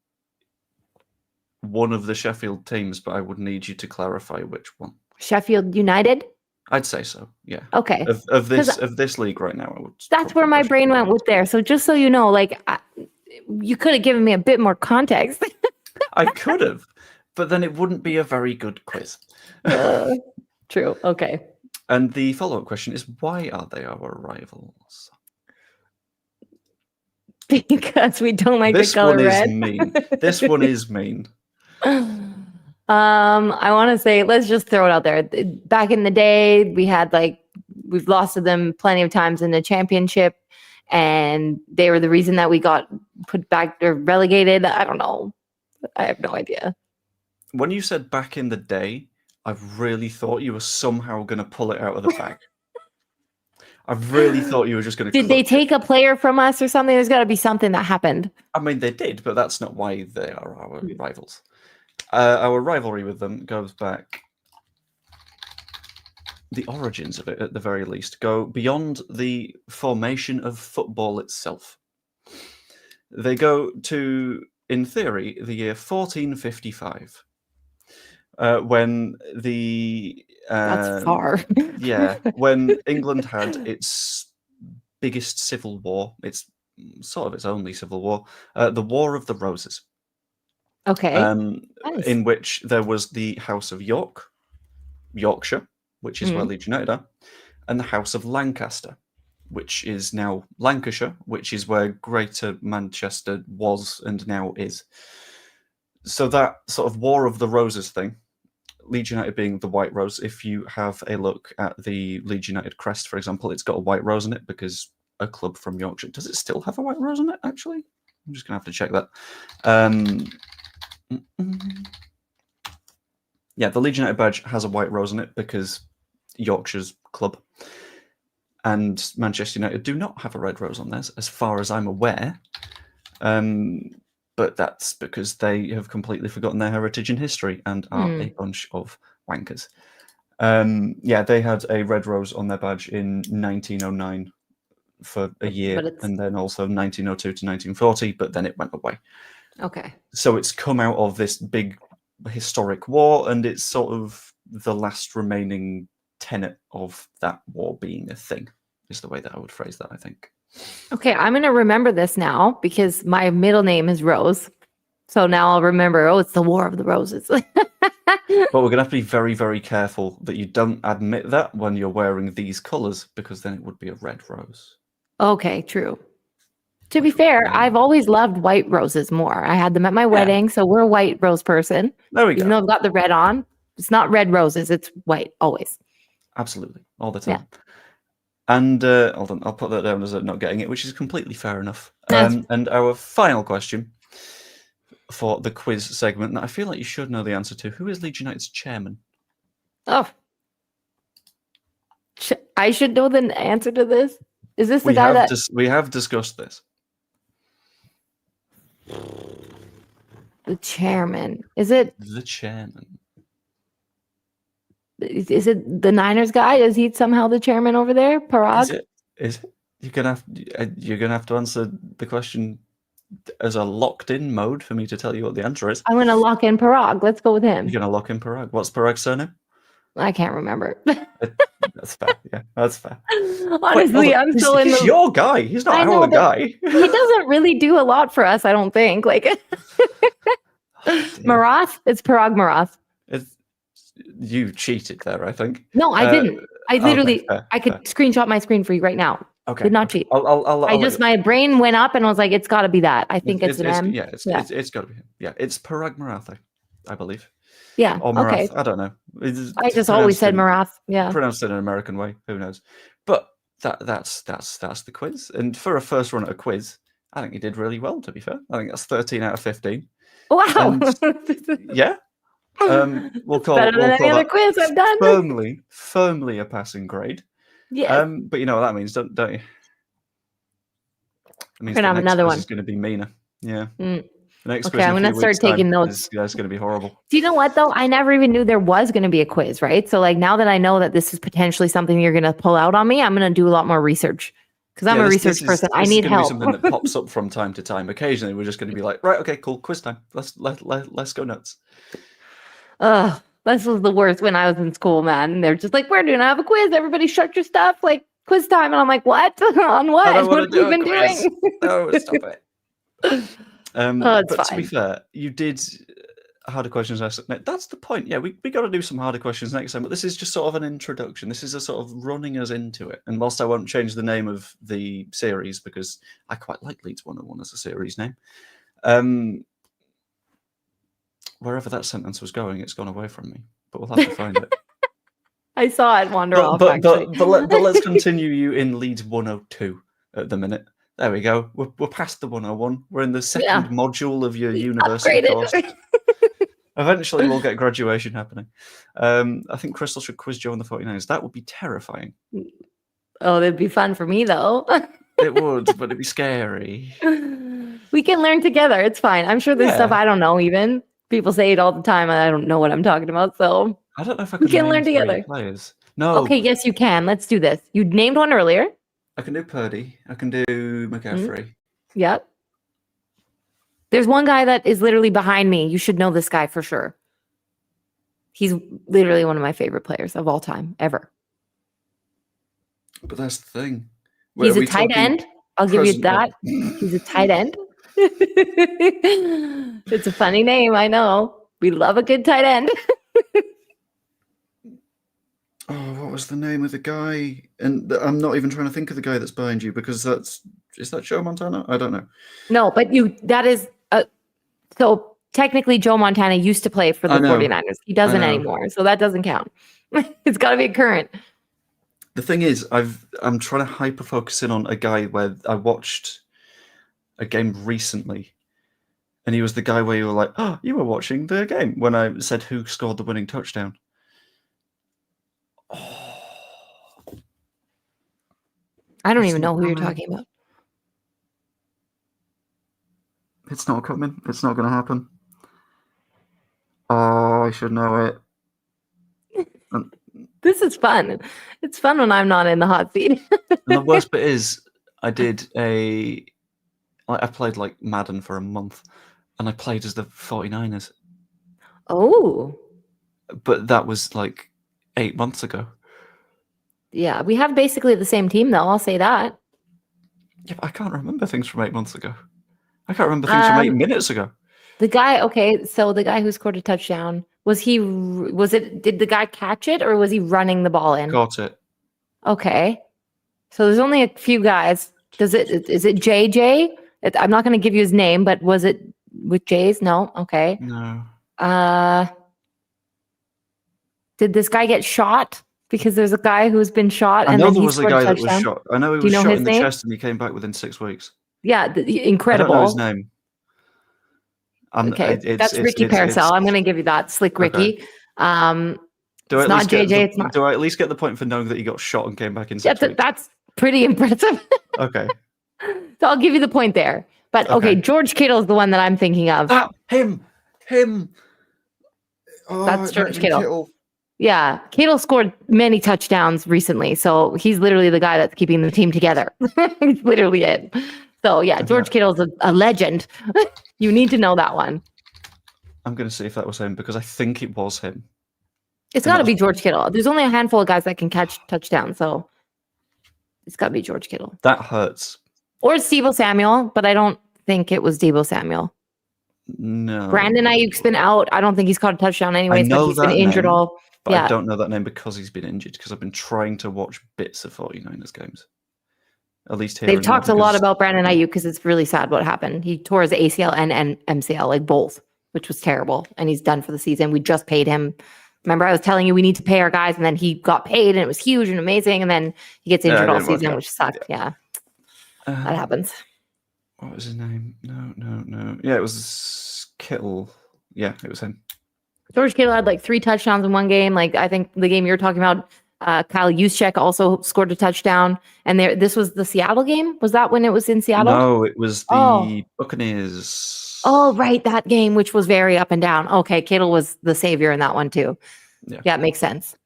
one of the Sheffield teams, but I would need you to clarify which one.
Sheffield United?
I'd say so, yeah.
Okay.
Of
'Cause
this league right now, I would.
that's where
probably
my
go
brain
Sheffield
went
United.
with there. So just so you know, like you could have given me a bit more context.
I could have, but then it wouldn't be a very good quiz.
True. Okay.
And the follow-up question is, why are they our rivals?
Because we don't like
This
the color
one is
red.
mean. This one is mean.
I want to say, let's just throw it out there. Back in the day, we've lost to them plenty of times in the championship, and they were the reason that we got put back or relegated. I don't know. I have no idea.
When you said back in the day, I really thought you were somehow going to pull it out of the bag. I really thought you were just going to.
Did they take a player from us or something? There's got to be something that happened.
I mean, they did, but that's not why they are our rivals. Our rivalry with them goes back. The origins of it, at the very least, go beyond the formation of football itself. They go to, in theory, the year 1455, when the
That's far.
when England had its biggest civil war, its sort of its only civil war, the War of the Roses.
Okay. Nice.
In which there was the House of Yorkshire, which is where Leeds United are, and the House of Lancaster, which is now Lancashire, which is where Greater Manchester was and now is. So that sort of War of the Roses thing, Leeds United being the white rose. If you have a look at the Leeds United crest, for example, it's got a white rose in it because a club from Yorkshire. Does it still have a white rose on it, actually? I'm just going to have to check that. Yeah, the Leeds United badge has a white rose on it because Yorkshire's club. And Manchester United do not have a red rose on theirs, as far as I'm aware. But that's because they have completely forgotten their heritage and history and are a bunch of wankers. Yeah, they had a red rose on their badge in 1909 for a year, and then also 1902 to 1940, but then it went away.
Okay.
So it's come out of this big historic war, and it's sort of the last remaining tenet of that war being a thing, is the way that I would phrase that, I think.
Okay, I'm going to remember this now because my middle name is Rose. So now I'll remember, it's the War of the Roses.
But we're going to have to be very, very careful that you don't admit that when you're wearing these colours, because then it would be a red rose.
Okay, true. To be fair, I've always loved white roses more. I had them at my wedding, so we're a white rose person.
There we go.
Even though I've got the red on, it's not red roses, it's white, always.
Absolutely, all the time. Yeah. And hold on, I'll put that down as not getting it, which is completely fair enough. And our final question for the quiz segment that I feel like you should know the answer to: who is Leeds United's chairman?
Oh, I should know the answer to this. Is this the guy that
we have discussed this?
The chairman. Is it
the chairman?
Is it the Niners guy? Is he somehow the chairman over there? Parag?
Is it? You're gonna have to answer the question as a locked-in mode for me to tell you what the answer is.
I'm gonna lock in Parag. Let's go with him.
You're gonna lock in Parag. What's Parag's surname?
I can't remember.
That's fair. Yeah, that's fair.
Honestly, I'm still in
He's your guy. He's not our guy.
He doesn't really do a lot for us, I don't think. Like Marath, it's Parag Marath.
You cheated there, I think.
No, I didn't. I literally,
fair.
I could screenshot my screen for you right now.
Okay.
Did not cheat.
I'll
my brain went up and I was like, it's got to be that. I think it's an M.
Yeah, it's got to be him. Yeah, it's Parag Marath, I believe.
Yeah.
Or Marath.
Okay.
I don't know.
I just always said Marath. Yeah.
Pronounced in an American way. Who knows? But that's the quiz. And for a first run at a quiz, I think you did really well, to be fair. I think that's 13 out of 15.
Wow.
And, yeah. We'll call
better than any other quiz I've done.
Firmly a passing grade.
Yeah.
But you know what that means, don't you? It means
we're gonna have another one.
Is going to be meaner. Yeah.
The
next
quiz I'm going to start taking notes.
That's going to be horrible.
Do you know what though? I never even knew there was going to be a quiz, right? So like now that I know that this is potentially something you're going to pull out on me, I'm going to do a lot more research because I'm a research person. I need help.
This is going to be something that pops up from time to time. Occasionally, we're just going to be like, right, okay, cool, quiz time. Let's go nuts.
This was the worst when I was in school, man. And they're just like, we're doing have a quiz. Everybody shut your stuff. Like quiz time. And I'm like, what? On what? What have you been doing?
No, stop it. But
fine.
To be fair, you did harder questions next. That's the point. Yeah, we got to do some harder questions next time. But this is just sort of an introduction. This is a sort of running us into it. And whilst I won't change the name of the series because I quite like Leeds 101 as a series name, wherever that sentence was going, it's gone away from me. But we'll have to find it.
I saw it wander off.
But let's continue you in Leeds 102 at the minute. There we go. We're past the 101. We're in the second module of your university course. Eventually, we'll get graduation happening. I think Crystal should quiz Joe on the 49ers. That would be terrifying.
Oh, that'd be fun for me, though.
It would, but it'd be scary.
We can learn together. It's fine. I'm sure there's stuff I don't know even. People say it all the time, and I don't know what I'm talking about. So
I don't know if I can
learn together.
Players. No.
Okay, yes, you can. Let's do this. You named one earlier.
I can do Purdy. I can do McCaffrey.
Mm-hmm. Yep. There's one guy that is literally behind me. You should know this guy for sure. He's literally one of my favorite players of all time, ever.
But that's the thing.
He's a tight end. I'll give you that. He's a tight end. It's a funny name, I know. We love a good tight end.
Oh, what was the name of the guy? And I'm not even trying to think of the guy that's behind you because is that Joe Montana? I don't know.
No, but that is so technically Joe Montana used to play for the 49ers. He doesn't anymore, so that doesn't count. It's got to be current.
The thing is, I'm trying to hyper focus in on a guy where I watched a game recently, and he was the guy where you were like, "Oh, you were watching the game," when I said who scored the winning touchdown. Oh.
I don't even know who you're talking about.
It's not coming. It's not going to happen. Oh, I should know it.
This is fun. It's fun when I'm not in the hot seat.
And the worst bit is, I played like Madden for a month, and I played as the 49ers.
Oh.
But that was like 8 months ago.
Yeah, we have basically the same team, though. I'll say that.
Yeah, but I can't remember things from 8 months ago. I can't remember things from 8 minutes ago.
The guy, okay, so the guy who scored a touchdown, did the guy catch it or was he running the ball in?
Caught it.
Okay. So there's only a few guys. Is it JJ? I'm not going to give you his name, but was it with J's? No? Okay.
No.
Did this guy get shot? Because there's a guy who's been shot.
I know there was a guy that was shot. I know he was shot in the chest and he came back within 6 weeks.
Yeah, incredible.
I don't know his name.
Okay, that's Ricky Paracel. I'm going to give you that. Slick Ricky.
Okay.
It's not JJ. It's not.
Do I at least get the point for knowing that he got shot and came back in 6 weeks?
That's pretty impressive.
Okay.
So I'll give you the point there. But okay, George Kittle is the one that I'm thinking of.
Him. Oh,
that's George Kittle. Yeah, Kittle scored many touchdowns recently, so he's literally the guy that's keeping the team together. He's literally it. So yeah, George Kittle's a legend. You need to know that one.
I'm going to see if that was him because I think it was him.
It's got to be George Kittle. There's only a handful of guys that can catch touchdowns, so it's got to be George Kittle.
That hurts.
Or it's Deebo Samuel, but I don't think it was Deebo Samuel.
No.
Brandon Ayuk's been out. I don't think he's caught a touchdown anyways, but he's been injured all.
But I don't know that name because he's been injured, because I've been trying to watch bits of 49ers games. At least here.
They've talked a lot about Brandon Ayuk because it's really sad what happened. He tore his ACL and MCL, like both, which was terrible. And he's done for the season. We just paid him. Remember, I was telling you we need to pay our guys, and then he got paid, and it was huge and amazing. And then he gets injured all season, which sucked. Yeah, that happens.
What was his name? No. Yeah, it was Kittle. Yeah, it was him.
George Kittle had like 3 touchdowns in one game. Like, I think the game you're talking about, Kyle Juszczyk also scored a touchdown. And this was the Seattle game? Was that when it was in Seattle?
No, it was the Buccaneers.
Oh, right. That game, which was very up and down. Okay, Kittle was the savior in that one too. Yeah, it makes sense.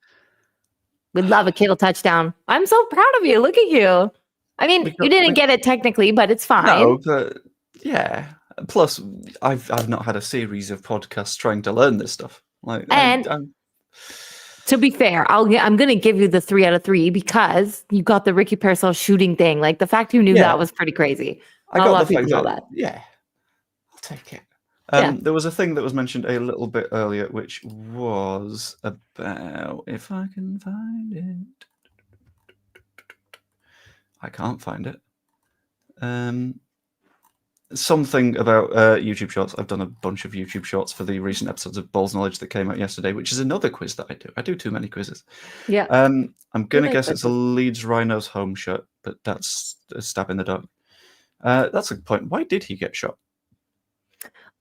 We'd love a Kittle touchdown. I'm so proud of you. Look at you. I mean, you didn't get it technically, but it's fine.
No, but yeah. Plus, I've not had a series of podcasts trying to learn this stuff. Like,
to be fair, I'm going to give you the 3 out of 3 because you got the Ricky Pearsall shooting thing. Like, the fact you knew that was pretty crazy.
I got the fact that. Yeah, I'll take it. There was a thing that was mentioned a little bit earlier, which was about, if I can find it. I can't find it. Something about YouTube Shorts. I've done a bunch of YouTube Shorts for the recent episodes of Balls Knowledge that came out yesterday, which is another quiz that I do. I do too many quizzes.
Yeah.
I'm going to guess it's a Leeds Rhinos home shirt, but that's a stab in the dark. That's a point. Why did he get shot?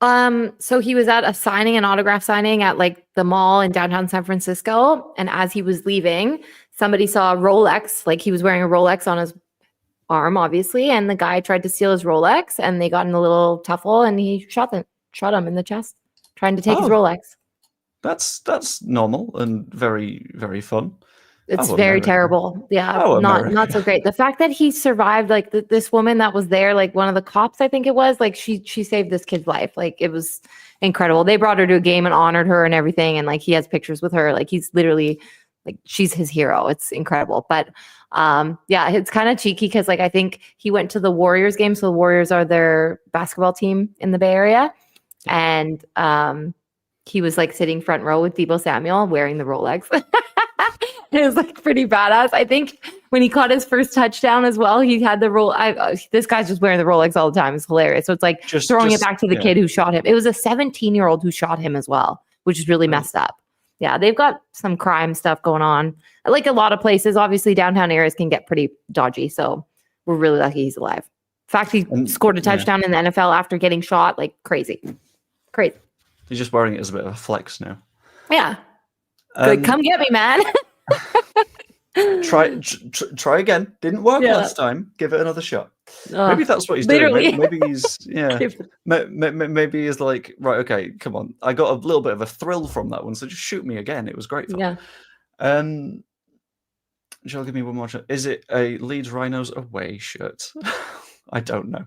So he was at an autograph signing at like the mall in downtown San Francisco. And as he was leaving, somebody saw a Rolex, like he was wearing a Rolex on his arm, obviously. And the guy tried to steal his Rolex and they got in a little tuffle and he shot him in the chest, trying to take his Rolex.
That's normal and very, very fun.
It's very terrible. Yeah, not so great. The fact that he survived, like this woman that was there, like one of the cops, I think it was, like she saved this kid's life. Like it was incredible. They brought her to a game and honored her and everything. And like he has pictures with her. Like he's literally like she's his hero. It's incredible. But yeah, it's kind of cheeky because like I think he went to the Warriors game. So the Warriors are their basketball team in the Bay Area, and he was like sitting front row with Deebo Samuel wearing the Rolex. It was like pretty badass. I think when he caught his first touchdown as well, he had the Rolex. This guy's just wearing the Rolex all the time. It's hilarious. So it's like throwing it back to the kid who shot him. It was a 17-year-old who shot him as well, which is really messed up. Yeah, they've got some crime stuff going on. Like a lot of places, obviously downtown areas can get pretty dodgy. So we're really lucky he's alive. In fact, he scored a touchdown in the NFL after getting shot. Like crazy.
He's just wearing it as a bit of a flex now.
Yeah. Good. Come get me, man.
Try again. Didn't work last time. Give it another shot. Maybe that's what he's doing. Maybe he's maybe he's like, right, okay, come on. I got a little bit of a thrill from that one, so just shoot me again. It was great fun.
Yeah.
Shall give me one more shot. Is it a Leeds Rhinos away shirt? I don't know.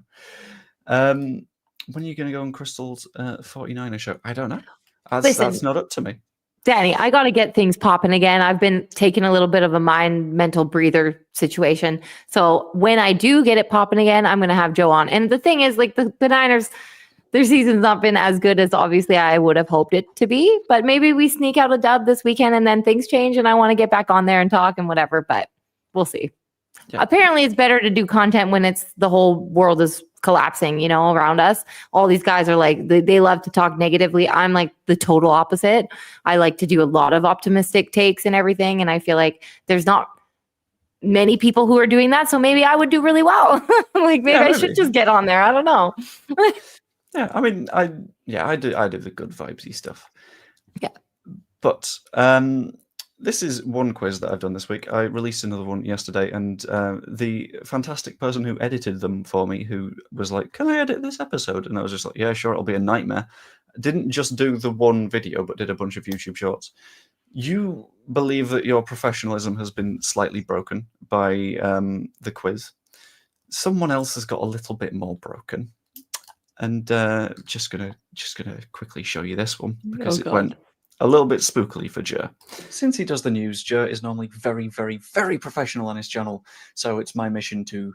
When are you going to go on Crystal's 49er show? I don't know. That's not up to me.
Danny, I got to get things popping again. I've been taking a little bit of a mental breather situation. So when I do get it popping again, I'm going to have Joe on. And the thing is, like the Niners, their season's not been as good as obviously I would have hoped it to be. But maybe we sneak out a dub this weekend and then things change and I want to get back on there and talk and whatever. But we'll see. Yeah. Apparently, it's better to do content when it's the whole world is collapsing, you know, around us. All these guys are like, they love to talk negatively. I'm like the total opposite. I like to do a lot of optimistic takes and everything. And I feel like there's not many people who are doing that. So maybe I would do really well. Like maybe I should just get on there. I don't know.
Yeah. I mean, I do the good vibesy stuff.
Yeah.
But, this is one quiz that I've done this week. I released another one yesterday, and the fantastic person who edited them for me, who was like, "Can I edit this episode?" And I was just like, "Yeah, sure, it'll be a nightmare." Didn't just do the one video, but did a bunch of YouTube shorts. You believe that your professionalism has been slightly broken by the quiz. Someone else has got a little bit more broken, and just gonna quickly show you this one because it went A little bit spookily for Jer. Since he does the news, Jer is normally very, very, very professional on his channel, so it's my mission to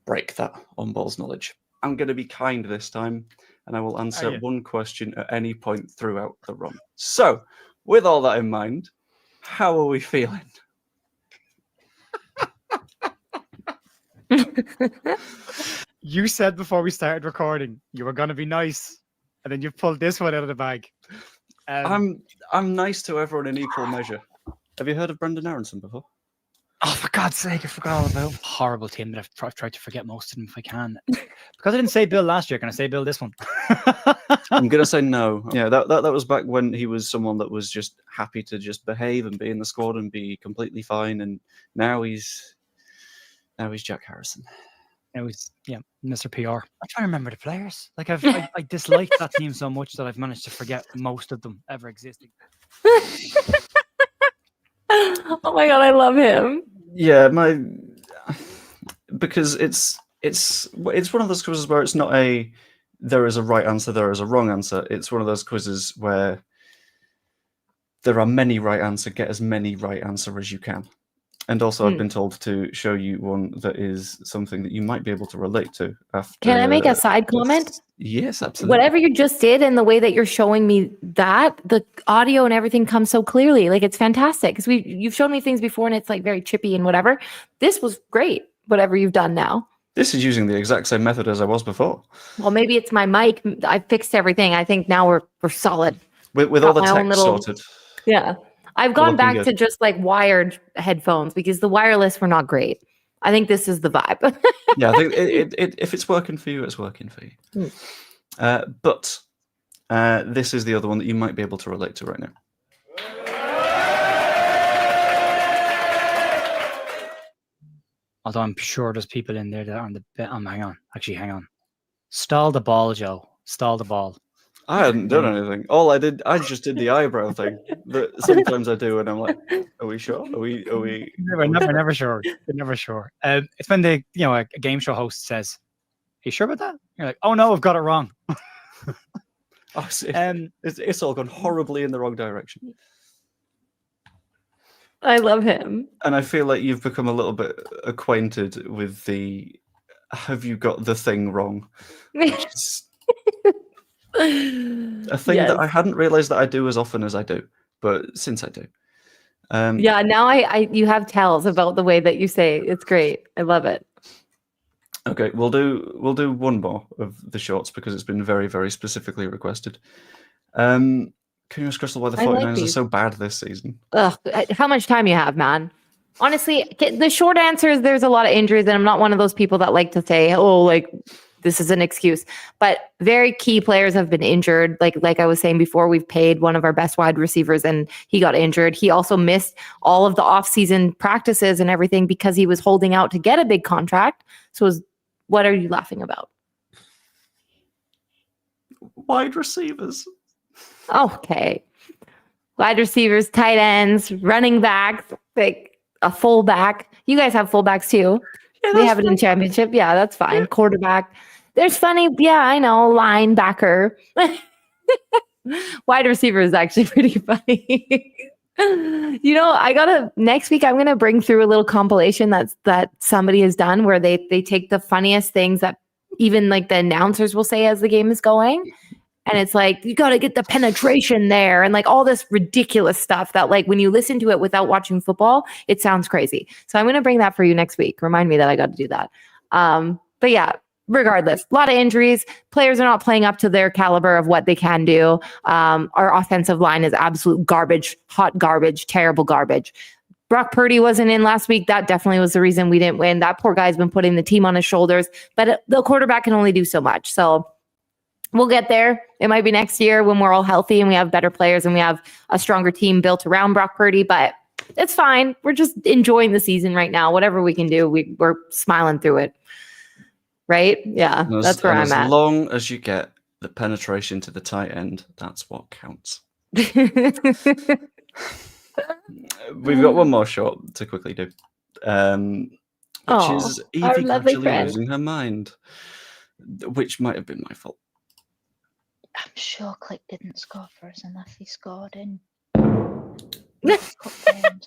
break that on balls knowledge. I'm going to be kind this time, and I will answer one question at any point throughout the run. So, with all that in mind, how are we feeling?
You said before we started recording you were going to be nice, and then you pulled this one out of the bag.
I'm nice to everyone in equal measure. Have you heard of Brendan Aronson before?
Oh, for God's sake, I forgot all about him. Horrible team that I've tried to forget most of them if I can. Because I didn't say Bill last year, can I say Bill this one?
I'm going to say no. Yeah, that was back when he was someone that was just happy to just behave and be in the squad and be completely fine. And now he's Jack Harrison.
It was, Mr. PR. I'm trying to remember the players. Like I disliked that team so much that I've managed to forget most of them ever existing.
Oh my God, I love him.
Yeah, because it's one of those quizzes where it's not there is a right answer, there is a wrong answer. It's one of those quizzes where there are many right answer, get as many right answer as you can. And also, I've been told to show you one that is something that you might be able to relate to.
Can I make a side comment?
Yes, absolutely.
Whatever you just did and the way that you're showing me that, the audio and everything comes so clearly. Like, it's fantastic because you've shown me things before and it's like very chippy and whatever. This was great, whatever you've done now.
This is using the exact same method as I was before.
Well, maybe it's my mic. I fixed everything. I think now we're solid.
With all the tech sorted.
Yeah. I've gone back to just like wired headphones because the wireless were not great. I think this is the vibe.
Yeah, I think if it's working for you, it's working for you. But this is the other one that you might be able to relate to right now.
Although I'm sure there's people in there that are on the bit. Hang on. Stall the ball, Joe. Stall the ball.
I hadn't done anything. All I just did the eyebrow thing. But sometimes I do, and I'm like, "Are we sure? Are we?"
Never sure. Never sure. It's when a game show host says, "Are you sure about that?" You're like, "Oh no, I've got it wrong."
It's all gone horribly in the wrong direction.
I love him,
and I feel like you've become a little bit acquainted with the "Have you got the thing wrong?" Which is a thing that I hadn't realized that I do as often as I do, but since I do,
now you have tells about the way that you say it. It's great. I love it.
Okay, we'll do one more of the shorts because it's been very, very specifically requested. Can you ask Crystal why the 49ers are so bad this season?
Ugh, how much time you have, man? Honestly, the short answer is there's a lot of injuries, and I'm not one of those people that like to say, "Oh, like." This is an excuse, but very key players have been injured. Like I was saying before, we've paid one of our best wide receivers and he got injured. He also missed all of the off-season practices and everything because he was holding out to get a big contract. So what are you laughing about?
Wide receivers.
Okay. Wide receivers, tight ends, running backs, like a fullback. You guys have fullbacks too. Yeah, they have it in championship. Yeah, that's fine. Yeah. Quarterback. There's funny. Yeah, I know. Linebacker. Wide receiver is actually pretty funny. Next week I'm gonna bring through a little compilation that somebody has done where they take the funniest things that even like the announcers will say as the game is going. And it's like, you got to get the penetration there and like all this ridiculous stuff that like when you listen to it without watching football, it sounds crazy. So I'm going to bring that for you next week. Remind me that I got to do that. But yeah, regardless, a lot of injuries. Players are not playing up to their caliber of what they can do. Our offensive line is absolute garbage, hot garbage, terrible garbage. Brock Purdy wasn't in last week. That definitely was the reason we didn't win. That poor guy's been putting the team on his shoulders, but the quarterback can only do so much. So we'll get there. It might be next year when we're all healthy and we have better players and we have a stronger team built around Brock Purdy, but it's fine. We're just enjoying the season right now. Whatever we can do, we're smiling through it. Right? Yeah, that's where I'm at.
As long as you get the penetration to the tight end, that's what counts. We've got one more shot to quickly do, which is Evie gradually losing her mind, which might have been my fault.
sure Click didn't score for us unless he scored in cup games.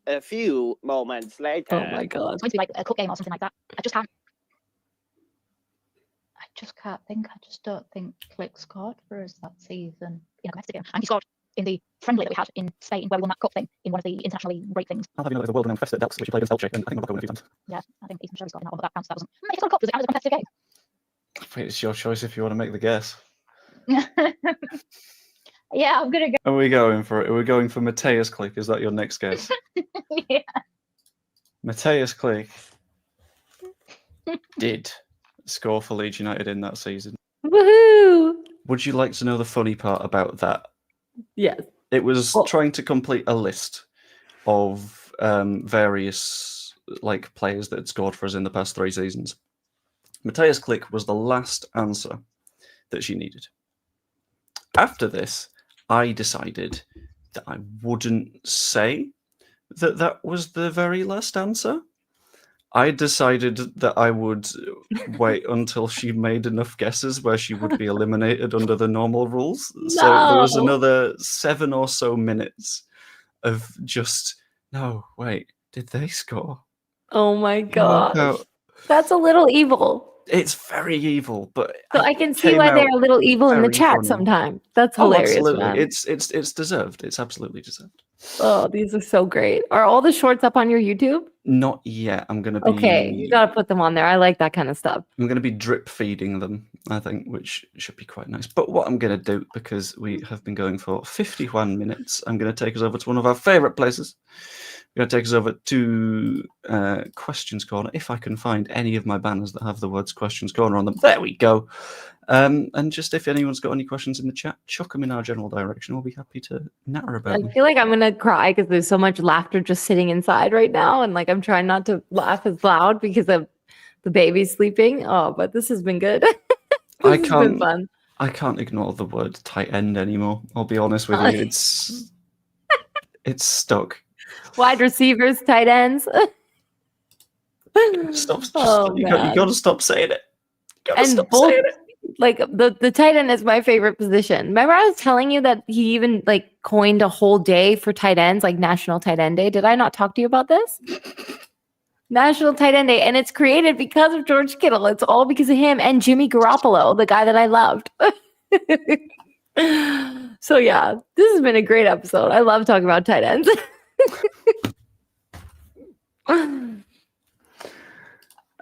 A few moments later.
Oh my god.
It's going to be like a cup game or something like that. I just can't think. I just don't think Click scored for us that season in a competitive game. And he scored in the friendly that we had in Spain, where we won that cup thing in one of the internationally great things.
I'll have you know there's a world-renowned fest at Delps, which you played against Elche, and I think Monaco won a few times.
Yeah, I think Ethan sure he scored in that one, but that counts. That wasn't. He scored a cup. Does it count as a competitive game?
It's your choice if you want to make the guess.
Yeah, I'm gonna go.
Are we going for it? Are we going for Mateus Click? Is that your next guess?
Yeah.
Mateus Click did score for Leeds United in that season.
Woohoo!
Would you like to know the funny part about that?
Yes.
It was trying to complete a list of various players that had scored for us in the past 3 seasons. Mateus Click was the last answer that she needed. After this, I decided that I wouldn't say that that was the very last answer. I decided that I would wait until she made enough guesses where she would be eliminated under the normal rules. No. So there was another 7 or so minutes of just, no, wait, did they score?
Oh my god. That's a little evil.
It's very evil, but
so I can see why they're a little evil in the chat sometimes. That's hilarious.
Absolutely.
Man.
It's deserved. It's absolutely deserved.
Oh, these are so great. Are all the shorts up on your YouTube?
Not yet. I'm gonna be
okay. You gotta put them on there. I like that kind of stuff.
I'm gonna be drip feeding them, I think, which should be quite nice. But what I'm gonna do, because we have been going for 51 minutes, I'm gonna take us over to one of our favorite places. We're going to take us over to Questions Corner, if I can find any of my banners that have the words Questions Corner on them. There we go. And just if anyone's got any questions in the chat, chuck them in our general direction. We'll be happy to natter about them.
I feel like I'm going to cry because there's so much laughter just sitting inside right now. And I'm trying not to laugh as loud because of the baby sleeping. Oh, but this has been good. This has been fun.
I can't ignore the word tight end anymore. I'll be honest with you. It's stuck.
Wide receivers, tight ends.
Stop! You got to stop saying it.
The tight end is my favorite position. Remember, I was telling you that he even coined a whole day for tight ends, like National Tight End Day. Did I not talk to you about this? National Tight End Day, and it's created because of George Kittle. It's all because of him and Jimmy Garoppolo, the guy that I loved. So yeah, this has been a great episode. I love talking about tight ends. Fun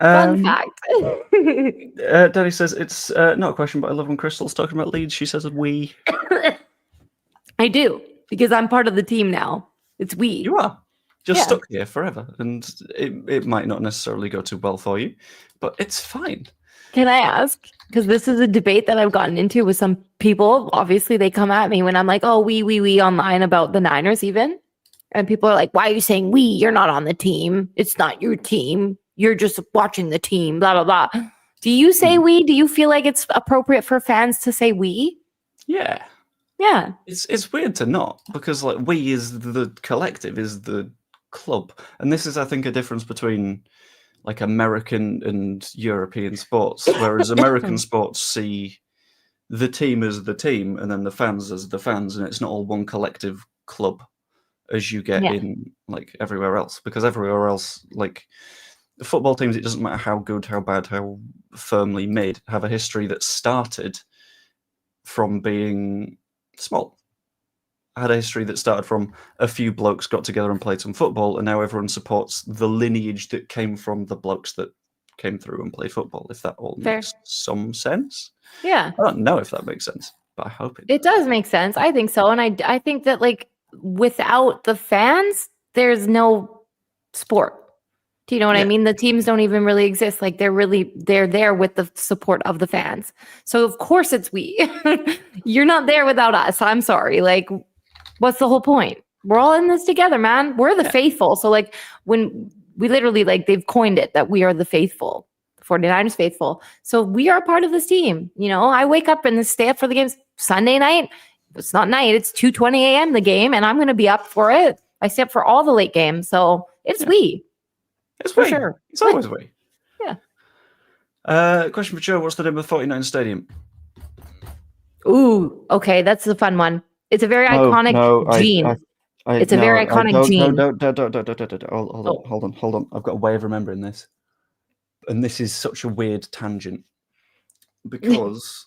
fact.
Daddy says it's not a question, but I love when Crystal's talking about Leeds. She says we.
I do, because I'm part of the team now. It's we.
You are just stuck here forever, and it might not necessarily go too well for you, but it's fine.
Can I ask? Because this is a debate that I've gotten into with some people. Obviously, they come at me when I'm like, oh, we online about the Niners even. And people are like, why are you saying we? You're not on the team. It's not your team. You're just watching the team, blah, blah, blah. Do you say we? Do you feel like it's appropriate for fans to say we?
Yeah.
Yeah.
It's weird to not, because we is the collective, is the club. And this is, I think, a difference between American and European sports, whereas American sports see the team as the team and then the fans as the fans, and it's not all one collective club as you get in everywhere else, because everywhere else, football teams, it doesn't matter how good, how bad, how firmly made, have a history that started from being small. I had a history that started from a few blokes got together and played some football, and now everyone supports the lineage that came from the blokes that came through and played football, if that all makes some sense.
Yeah.
I don't know if that makes sense, but I hope
it does make sense. I think so. And I think that without the fans, there's no sport. Do you know what I mean? The teams don't even really exist. They're there with the support of the fans. So of course it's we. You're not there without us. I'm sorry. What's the whole point? We're all in this together, man. We're the faithful. So when we literally they've coined it that we are the faithful, 49ers faithful. So we are part of this team. You know, I wake up and stay up for the games Sunday night. It's not night. It's 2:20 a.m. the game, and I'm going to be up for it. I stay up for all the late games. So it's we.
It's
for
we.
Sure.
It's always we.
Yeah.
Question for Joe: what's the name of the 49 stadium?
Ooh, okay, that's a fun one. It's a very iconic gene. It's a
no,
very iconic gene.
Don't. Hold on. I've got a way of remembering this, and this is such a weird tangent because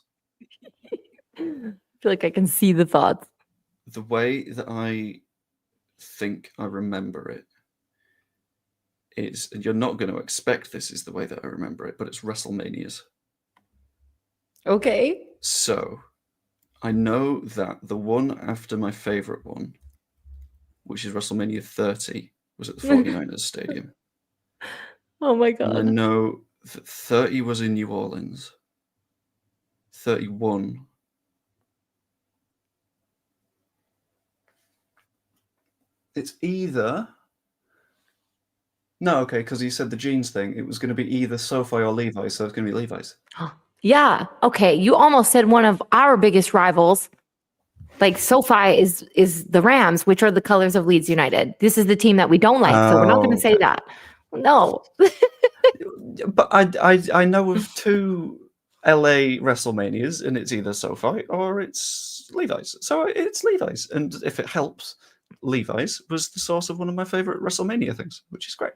I feel like I can see the thoughts.
the way that I think I remember it is, and you're not going to expect this is the way that I remember it, but it's WrestleManias.
Okay.
So I know that the one after my favorite one, which is WrestleMania 30, was at the 49ers Stadium.
Oh my
And I
god.
know that 30 was in New Orleans. 31. It's either... No, okay, because you said the jeans thing. It was going to be either SoFi or Levi's, so it's going to be Levi's.
Yeah. Okay. You almost said one of our biggest rivals. Like SoFi is the Rams, which are the colors of Leeds United. This is the team that we don't like, so we're not going to say that. No.
But I know of 2 LA WrestleManias, and it's either SoFi or it's Levi's. So it's Levi's, and if it helps, Levi's was the source of one of my favorite WrestleMania things, which is great.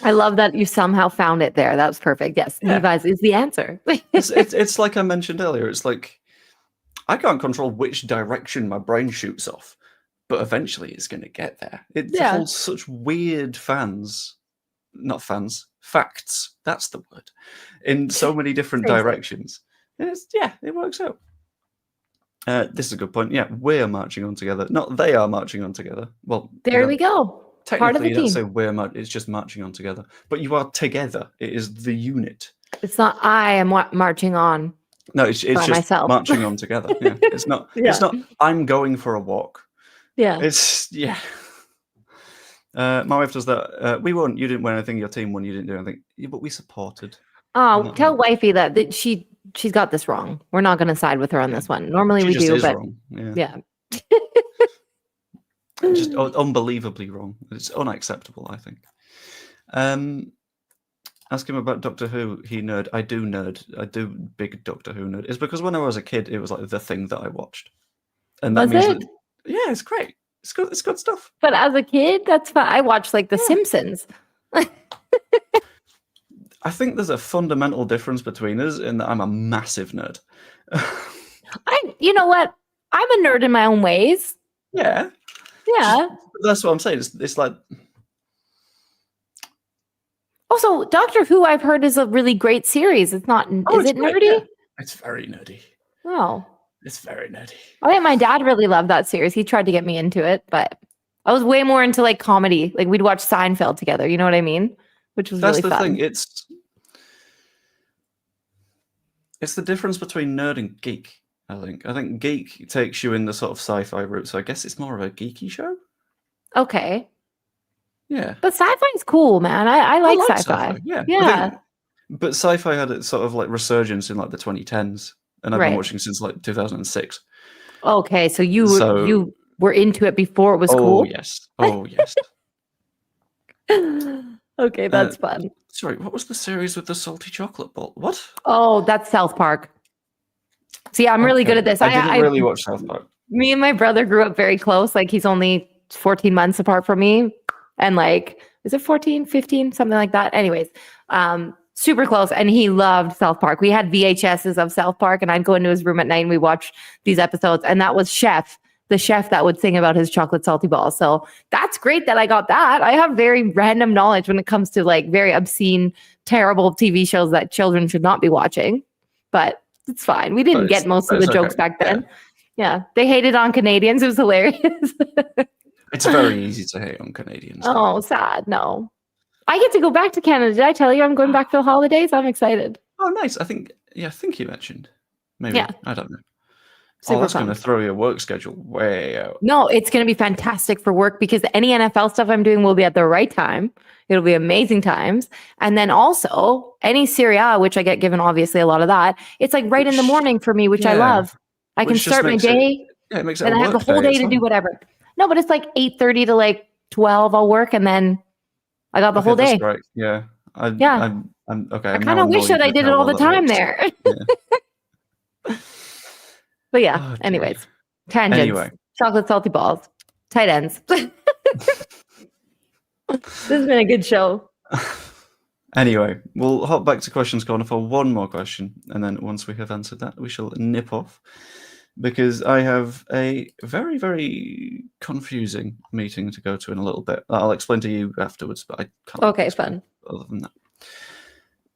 I love that you somehow found it there. That was perfect. Yes,
Yeah.
Levi's is the answer.
It's like I mentioned earlier. It's like I can't control which direction my brain shoots off, but eventually it's going to get there. It holds such weird facts. That's the word. In so many different directions. And it works out. This is a good point. Yeah, we're marching on together. Not they are marching on together. Well,
there we go. Part of the
technically, you don't
team.
say we're it's just marching on together. But you are together. It is the unit.
It's not I am marching on.
No, it's just
myself.
marching on together. Yeah, it's not. It's not. I'm going for a walk.
Yeah.
It's my wife does that. We won. You didn't win anything. Your team won. You didn't do anything. Yeah, but we supported.
Oh, tell wifey that she's got this wrong. We're not going to side with her on this one. Normally we do, but
wrong.
Yeah.
Just unbelievably wrong. It's unacceptable, I think. Ask him about Doctor Who. He nerd. I do nerd. I do big Doctor Who nerd. It's because when I was a kid, it was like the thing that I watched, and that means that it's great. It's good. It's good stuff.
But as a kid, that's fine. I watched like The Simpsons.
I think there's a fundamental difference between us in that I'm a massive nerd.
You know what? I'm a nerd in my own ways.
Yeah.
Yeah.
That's what I'm saying. It's like.
Also, Doctor Who, I've heard, is a really great series. It's not. Is it nerdy?
Yeah. It's very nerdy.
Oh.
It's very nerdy.
I think my dad really loved that series. He tried to get me into it, but I was way more into like comedy. Like we'd watch Seinfeld together. You know what I mean? Which was really fun.
That's the thing. It's the difference between nerd and geek. I think geek takes you in the sort of sci-fi route. So I guess it's more of a geeky show.
Okay.
Yeah.
But sci-fi is cool, man. I like sci-fi.
Yeah.
Yeah.
But sci-fi had its sort of like resurgence in like the 2010s, and I've been watching since like 2006.
Okay, so you were into it before it was cool?
Yes. Oh, yes.
Okay, that's fun.
Sorry, what was the series with the salty chocolate ball? What?
Oh, that's South Park. See, I'm really good at this.
I didn't really watch South Park.
Me and my brother grew up very close. Like he's only 14 months apart from me. And like, is it 14, 15, something like that? Anyways, super close. And he loved South Park. We had VHSs of South Park, and I'd go into his room at night and we watch these episodes. And that was the chef that would sing about his chocolate salty balls. So that's great that I got that. I have very random knowledge when it comes to like very obscene, terrible TV shows that children should not be watching. But it's fine. We didn't get most of the jokes back then. Yeah. They hated on Canadians. It was hilarious.
It's very easy to hate on Canadians.
Oh, sad. No. I get to go back to Canada. Did I tell you I'm going back for the holidays? I'm excited.
Oh, nice. I think you mentioned. Maybe. Yeah. I don't know.
That's
going to throw your work schedule way out.
No, it's going to be fantastic for work because any NFL stuff I'm doing will be at the right time. It'll be amazing times. And then also any Serie A, which I get given obviously a lot of that. It's like in the morning for me, which I love. I can start my day.
It makes it
and I have the whole day to do whatever. No, but it's like 8:30 to like 12 I'll work, and then I got the whole day.
That's right. Yeah. I Okay.
I
I'm
kind
now
of wish
annoyed
that I
with
did it
how
all
well
the
that
time
works.
there.
Yeah.
But yeah,
Oh, dear.
anyways, tangents,
Anyway.
chocolate salty balls, tight ends. This has been a good show.
Anyway, we'll hop back to Questions Corner for one more question, and then once we have answered that, we shall nip off, because I have a very, very confusing meeting to go to in a little bit. I'll explain to you afterwards, but I can't.
Okay,
explain
fun.
other than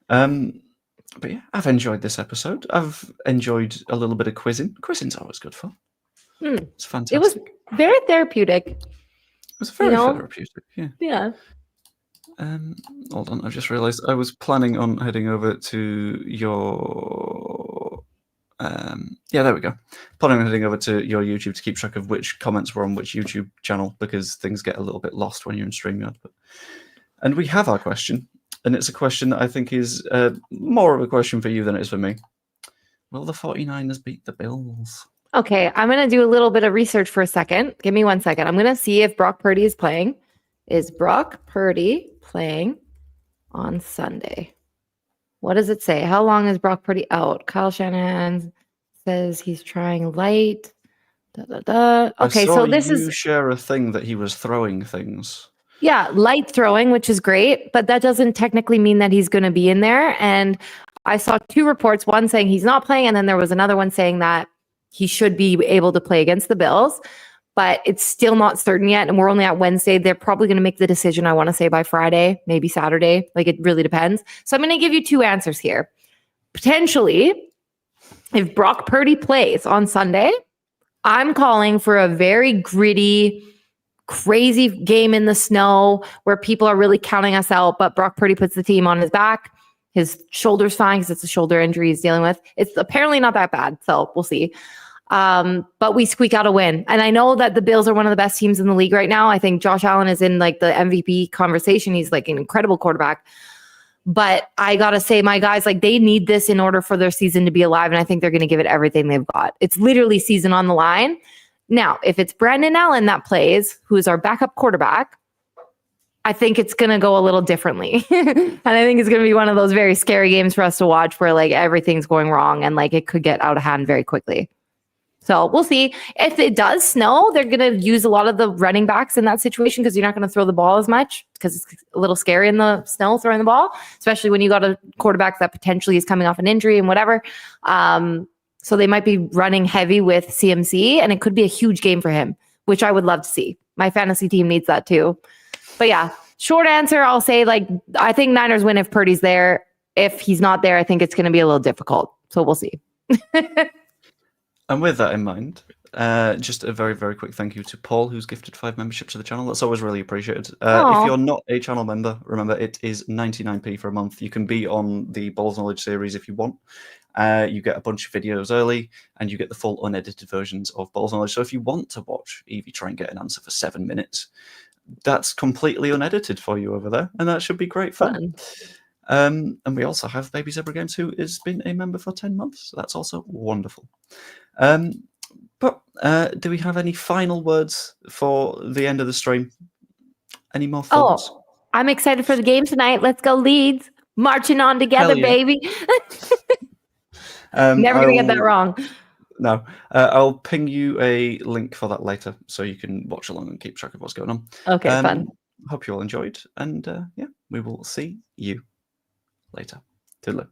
that. But yeah, I've enjoyed this episode. I've enjoyed a little bit of quizzing. Quizzing's always good fun. It's fantastic.
It was very therapeutic.
It was very therapeutic. Yeah.
Yeah.
Hold on, I've just realised I was planning on heading over to your. Yeah, there we go. Planning on heading over to your YouTube to keep track of which comments were on which YouTube channel, because things get a little bit lost when you're in StreamYard. And we have our question, and it's a question that I think is more of a question for you than it is for me. Will the 49ers beat the Bills?
Okay, I'm going to do a little bit of research for a second. Give me 1 second. I'm going to see if Brock Purdy is playing. Is Brock Purdy playing on Sunday? What does it say? How long is Brock Purdy out? Kyle Shanahan says he's trying light. Okay, so this is
share a thing that he was throwing things.
Yeah, light throwing, which is great, but that doesn't technically mean that he's going to be in there. And I saw 2 reports, one saying he's not playing, and then there was another one saying that he should be able to play against the Bills, but it's still not certain yet. And we're only at Wednesday. They're probably going to make the decision, I want to say, by Friday, maybe Saturday. Like, it really depends. So I'm going to give you 2 answers here. Potentially, if Brock Purdy plays on Sunday, I'm calling for a very gritty, crazy game in the snow where people are really counting us out, but Brock Purdy puts the team on his back. His shoulder's fine because it's a shoulder injury he's dealing with. It's apparently not that bad, so we'll see. But we squeak out a win. And I know that the Bills are one of the best teams in the league right now. I think Josh Allen is in like the MVP conversation. He's like an incredible quarterback. But I got to say, my guys, like, they need this in order for their season to be alive. And I think they're going to give it everything they've got. It's literally season on the line. Now, if it's Brandon Allen that plays, who is our backup quarterback, I think it's going to go a little differently. And I think it's going to be one of those very scary games for us to watch where like everything's going wrong and like it could get out of hand very quickly. So we'll see. If it does snow, they're going to use a lot of the running backs in that situation because you're not going to throw the ball as much because it's a little scary in the snow throwing the ball, especially when you got a quarterback that potentially is coming off an injury and whatever. So they might be running heavy with CMC, and it could be a huge game for him, which I would love to see. My fantasy team needs that too. But yeah, short answer, I'll say, like, I think Niners win if Purdy's there. If he's not there, I think it's going to be a little difficult. So we'll see.
And with that in mind, just a very, very quick thank you to Paul, who's gifted 5 memberships to the channel. That's always really appreciated. If you're not a channel member, remember it is 99p for a month. You can be on the Balls Knowledge series if you want. You get a bunch of videos early, and you get the full unedited versions of Balls Knowledge. So if you want to watch Evie try and get an answer for 7 minutes, that's completely unedited for you over there, and that should be great fun. And we also have Baby Zebra Games, who has been a member for 10 months. So that's also wonderful. But do we have any final words for the end of the stream? Any more thoughts?
Oh, I'm excited for the game tonight. Let's go Leeds. Marching on together,
yeah.
baby. Never going to get that wrong.
No. I'll ping you a link for that later so you can watch along and keep track of what's going on.
Okay, fun.
Hope you all enjoyed. And yeah, we will see you later. Toodaloo.